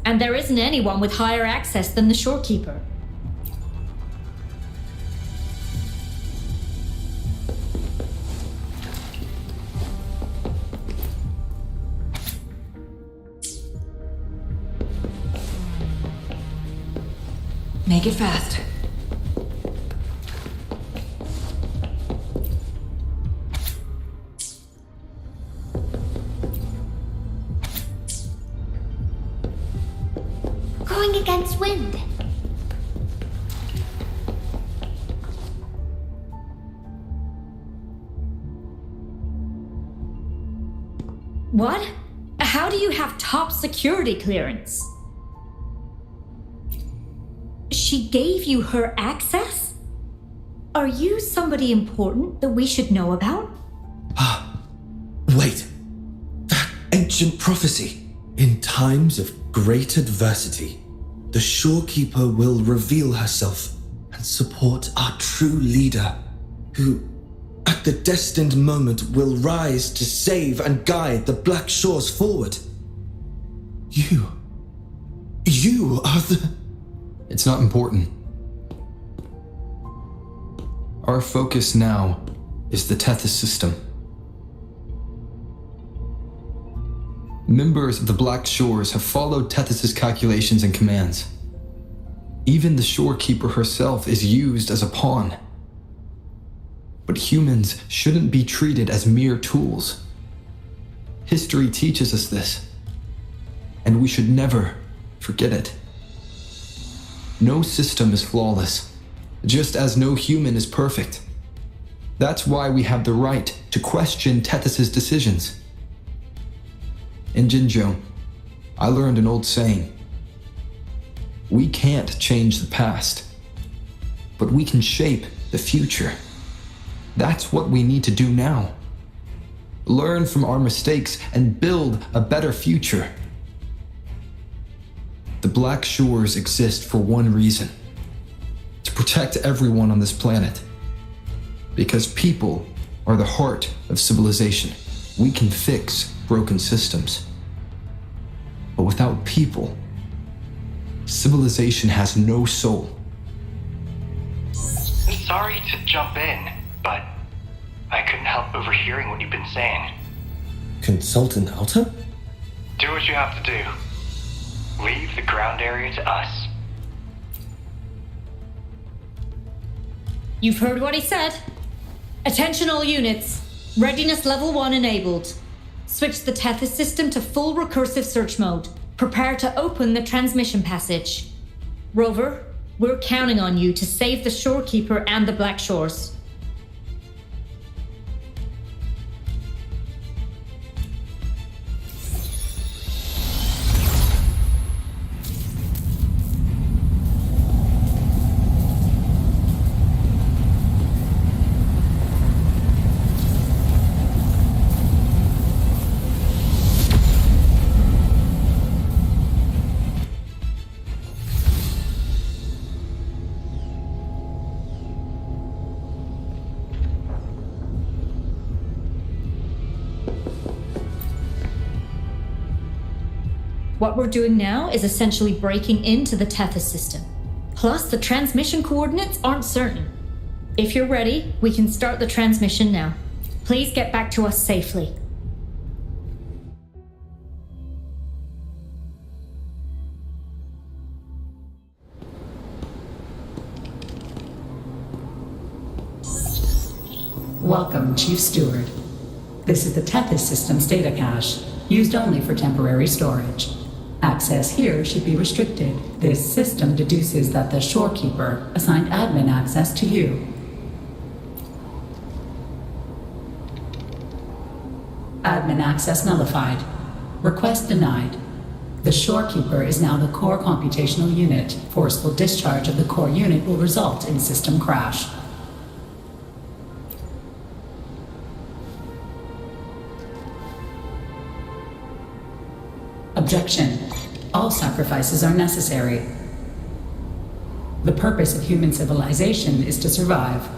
And there isn't anyone with higher access than the shorekeeper. Make it fast. Going against wind. What? How do you have top security clearance? She gave you her access? Are you somebody important that we should know about? Wait. That ancient prophecy. In times of great adversity, the shorekeeper will reveal herself and support our true leader, who, at the destined moment, will rise to save and guide the Black Shores forward. You are the... It's not important. Our focus now is the Tethys system. Members of the Black Shores have followed Tethys' calculations and commands. Even the shorekeeper herself is used as a pawn. But humans shouldn't be treated as mere tools. History teaches us this, and we should never forget it. No system is flawless, just as no human is perfect. That's why we have the right to question Tethys' decisions. In Jinzhou, I learned an old saying. We can't change the past, but we can shape the future. That's what we need to do now. Learn from our mistakes and build a better future. The Black Shores exist for one reason: to protect everyone on this planet. Because people are the heart of civilization. We can fix broken systems. But without people, civilization has no soul. Sorry to jump in, but I couldn't help overhearing what you've been saying. Consultant Alta? Do what you have to do. Leave the ground area to us. You've heard what he said. Attention all units. Readiness level 1 enabled. Switch the Tethys system to full recursive search mode. Prepare to open the transmission passage. Rover, we're counting on you to save the shorekeeper and the Black Shores. What we're doing now is essentially breaking into the Tethys system. Plus, the transmission coordinates aren't certain. If you're ready, we can start the transmission now. Please get back to us safely. Welcome, Chief Steward. This is the Tethys System's data cache, used only for temporary storage. Access here should be restricted. This system deduces that the Shorekeeper assigned admin access to you. Admin access nullified. Request denied. The Shorekeeper is now the core computational unit. Forceful discharge of the core unit will result in system crash. Objection. All sacrifices are necessary. The purpose of human civilization is to survive.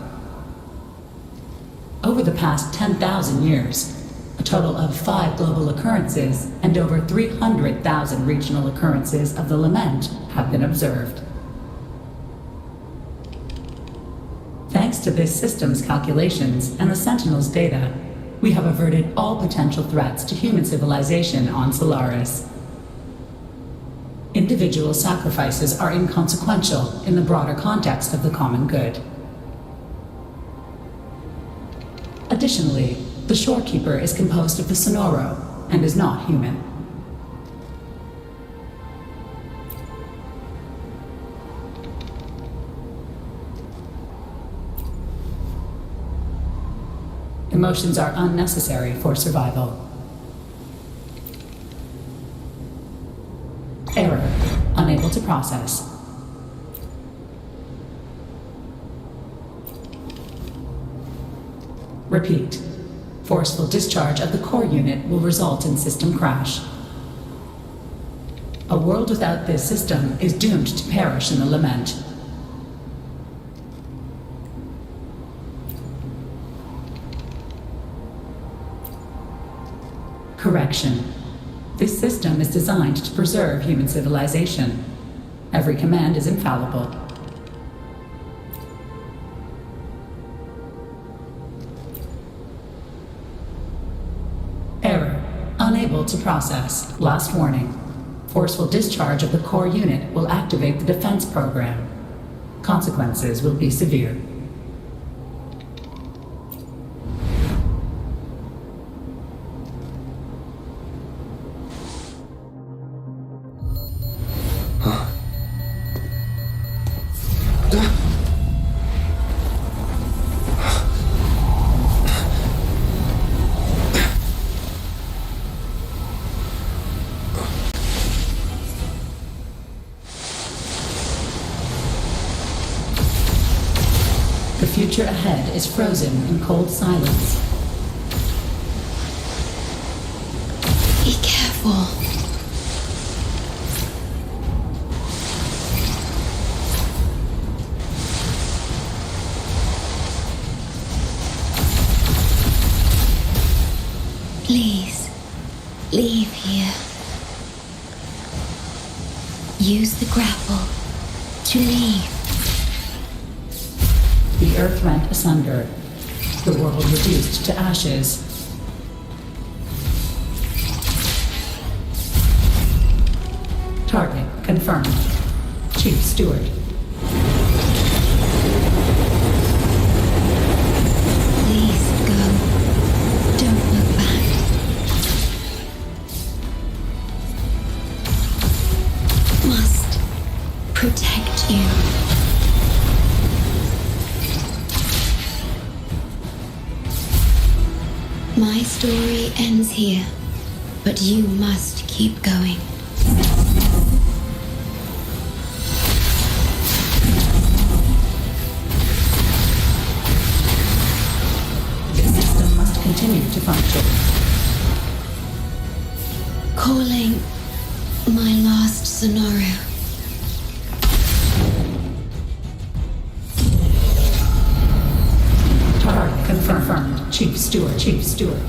Over the past 10,000 years, a total of 5 global occurrences and over 300,000 regional occurrences of the Lament have been observed. Thanks to this system's calculations and the Sentinel's data, we have averted all potential threats to human civilization on Solaris. Individual sacrifices are inconsequential in the broader context of the common good. Additionally, the Shorekeeper is composed of the Sonoro and is not human. Emotions are unnecessary for survival. Error. Unable to process. Repeat. Forceful discharge of the core unit will result in system crash. A world without this system is doomed to perish in the Lament. Correction. This system is designed to preserve human civilization. Every command is infallible. Error. Unable to process. Last warning. Forceful discharge of the core unit will activate the defense program. Consequences will be severe. The future ahead is frozen in cold silence. Be careful. Please, leave here. Use the grapple to leave. The earth rent asunder. The world reduced to ashes. Target confirmed. Chief Steward. Please go. Don't look back. Must protect you. My story ends here, but you must keep going. The system must continue to function. Calling my last scenario. Target confirmed. Chief Steward. Chief Steward.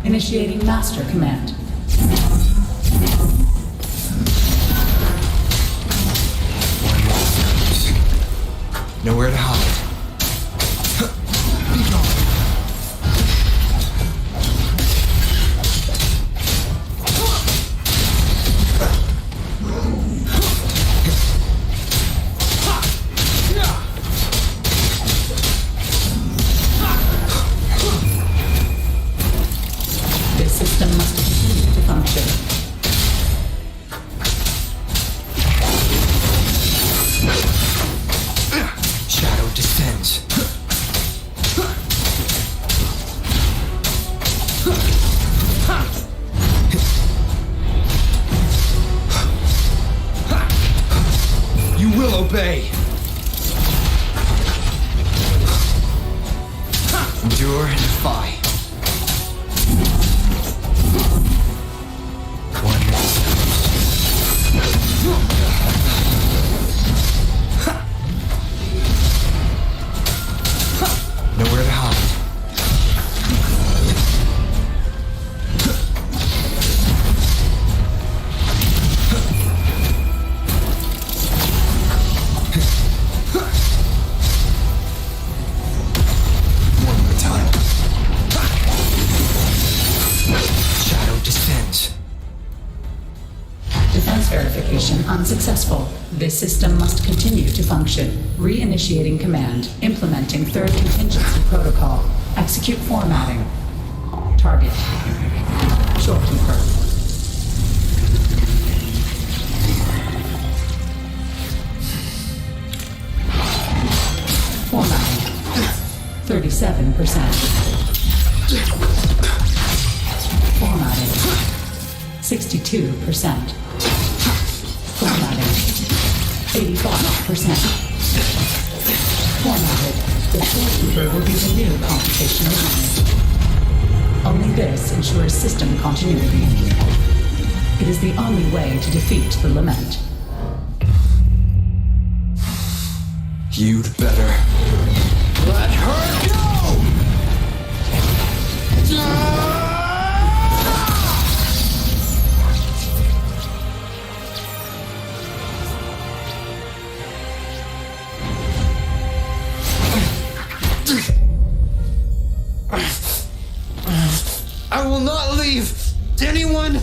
Initiating master command. Nowhere to hide. Be gone. This system must continue to function. Shadow descends. You will obey. Endure and defy. Nowhere to hide. One more time. Shadow descends. Defense verification unsuccessful. This system must continue to function. Reinitiating command. Implementing third contingency protocol. Execute formatting. Target. Shorekeeper. Formatting. 37%. Formatting. 62%. Formatting. 85%. Formatted. The Shorekeeper will be the new computational unit. Only this ensures system continuity. It is the only way to defeat the Lament. You'd better let her go! I will not leave anyone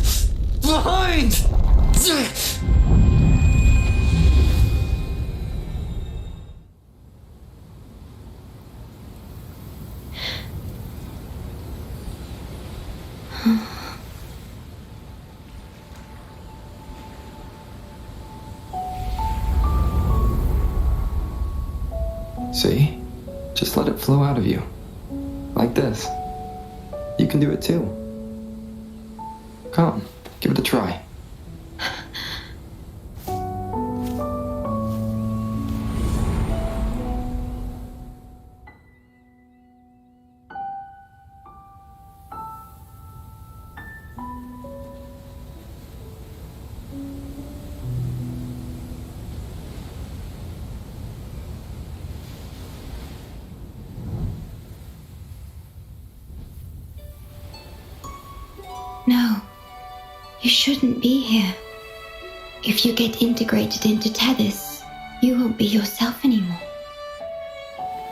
behind! See? Just let it flow out of you. Like this. You can do it too. Come, give it a try. No, you shouldn't be here. If you get integrated into Tethys, you won't be yourself anymore.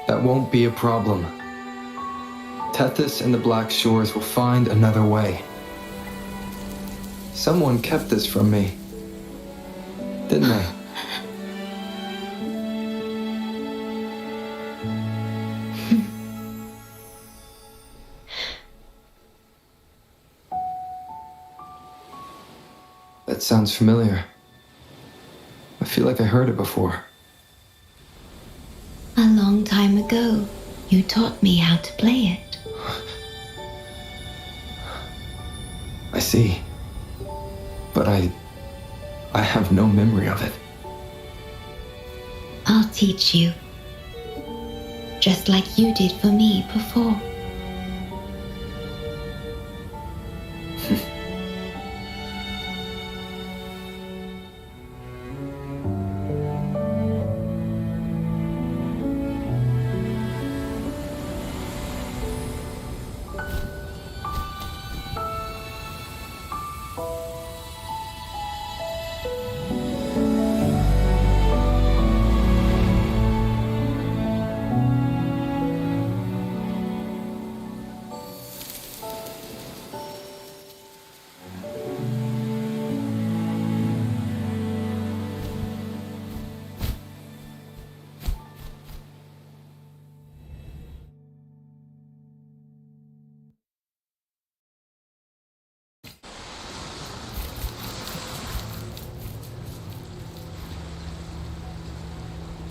That won't be a problem. Tethys and the Black Shores will find another way. Someone kept this from me, didn't they? That sounds familiar. I feel like I heard it before. A long time ago, you taught me how to play it. I see. But I have no memory of it. I'll teach you. Just like you did for me before.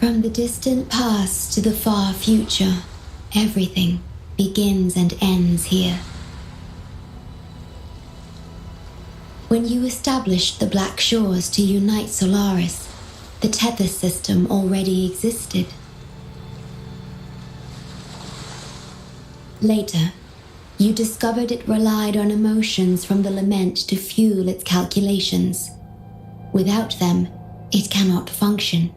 From the distant past to the far future, everything begins and ends here. When you established the Black Shores to unite Solaris, the Tethys system already existed. Later, you discovered it relied on emotions from the Lament to fuel its calculations. Without them, it cannot function.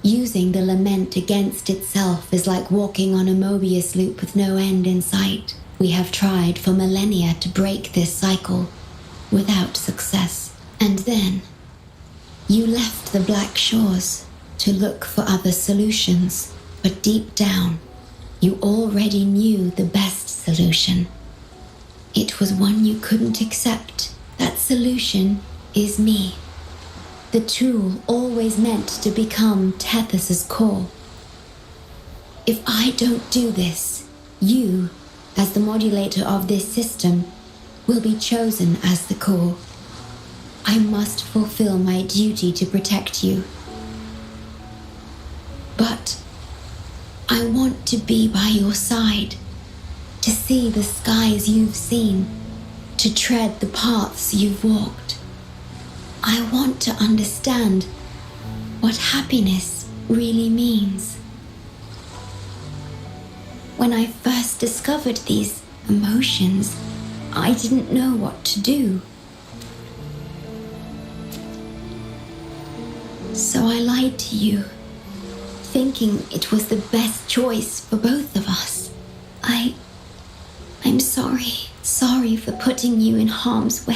Using the Lament against itself is like walking on a Mobius loop with no end in sight. We have tried for millennia to break this cycle, without success. And then, you left the Black Shores to look for other solutions, but deep down, you already knew the best solution. It was one you couldn't accept. That solution is me. The tool always meant to become Tethys' core. If I don't do this, you, as the modulator of this system, will be chosen as the core. I must fulfill my duty to protect you. But I want to be by your side, to see the skies you've seen, to tread the paths you've walked. I want to understand what happiness really means. When I first discovered these emotions, I didn't know what to do. So I lied to you, thinking it was the best choice for both of us. I'm sorry. Sorry for putting you in harm's way.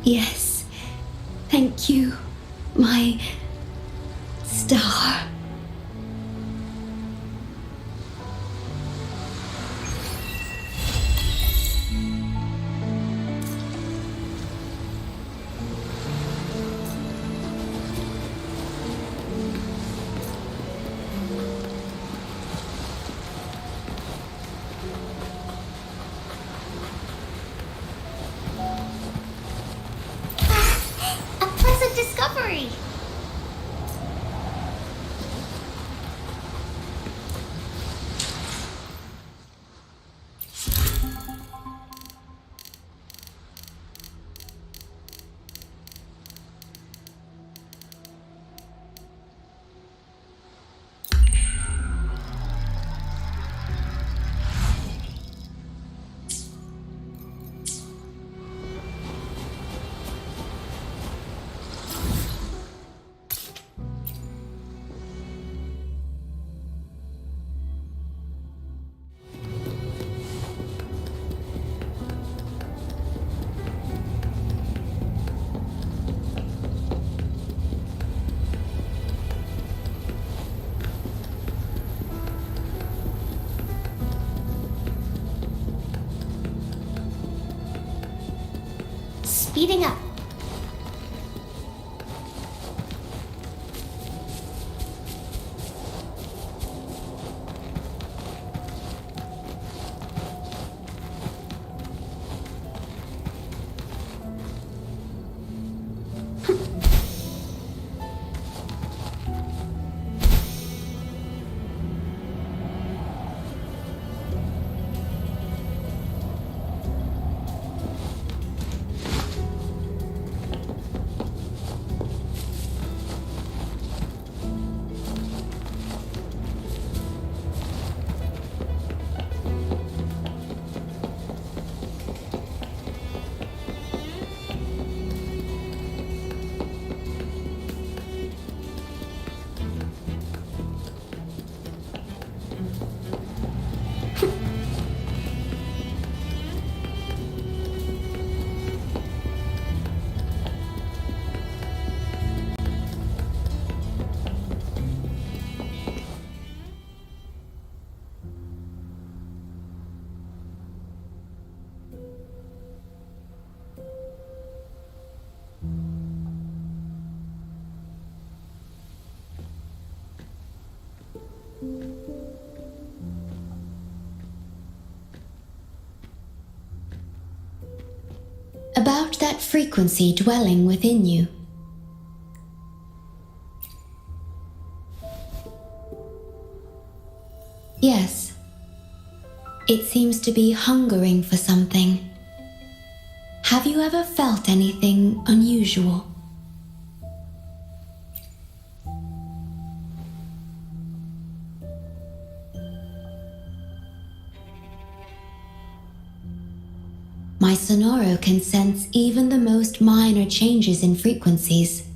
Yes, thank you, my star. Discovery! Speeding up. About that frequency dwelling within you. Yes. It seems to be hungering for something. Have you ever felt anything unusual? My Sonoro can sense even the most minor changes in frequencies.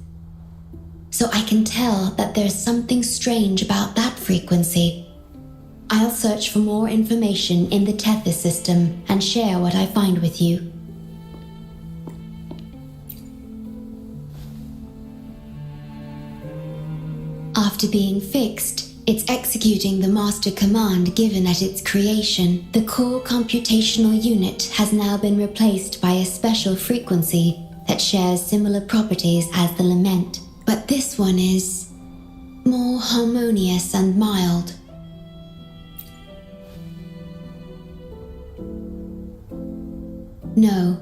So I can tell that there's something strange about that frequency. I'll search for more information in the Tethys system and share what I find with you. After being fixed, it's executing the master command given at its creation. The core computational unit has now been replaced by a special frequency that shares similar properties as the Lament. But this one is more harmonious and mild. No.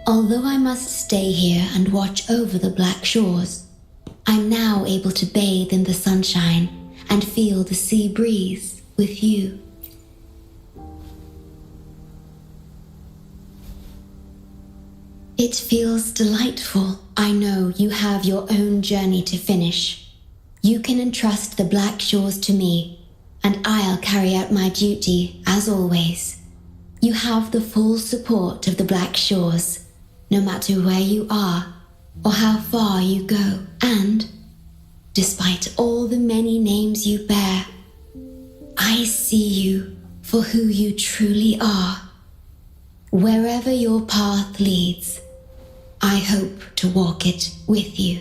Although I must stay here and watch over the Black Shores, I'm now able to bathe in the sunshine and feel the sea breeze with you. It feels delightful. I know you have your own journey to finish. You can entrust the Black Shores to me, and I'll carry out my duty as always. You have the full support of the Black Shores, no matter where you are or how far you go. And, despite all the many names you bear, I see you for who you truly are. Wherever your path leads, I hope to walk it with you.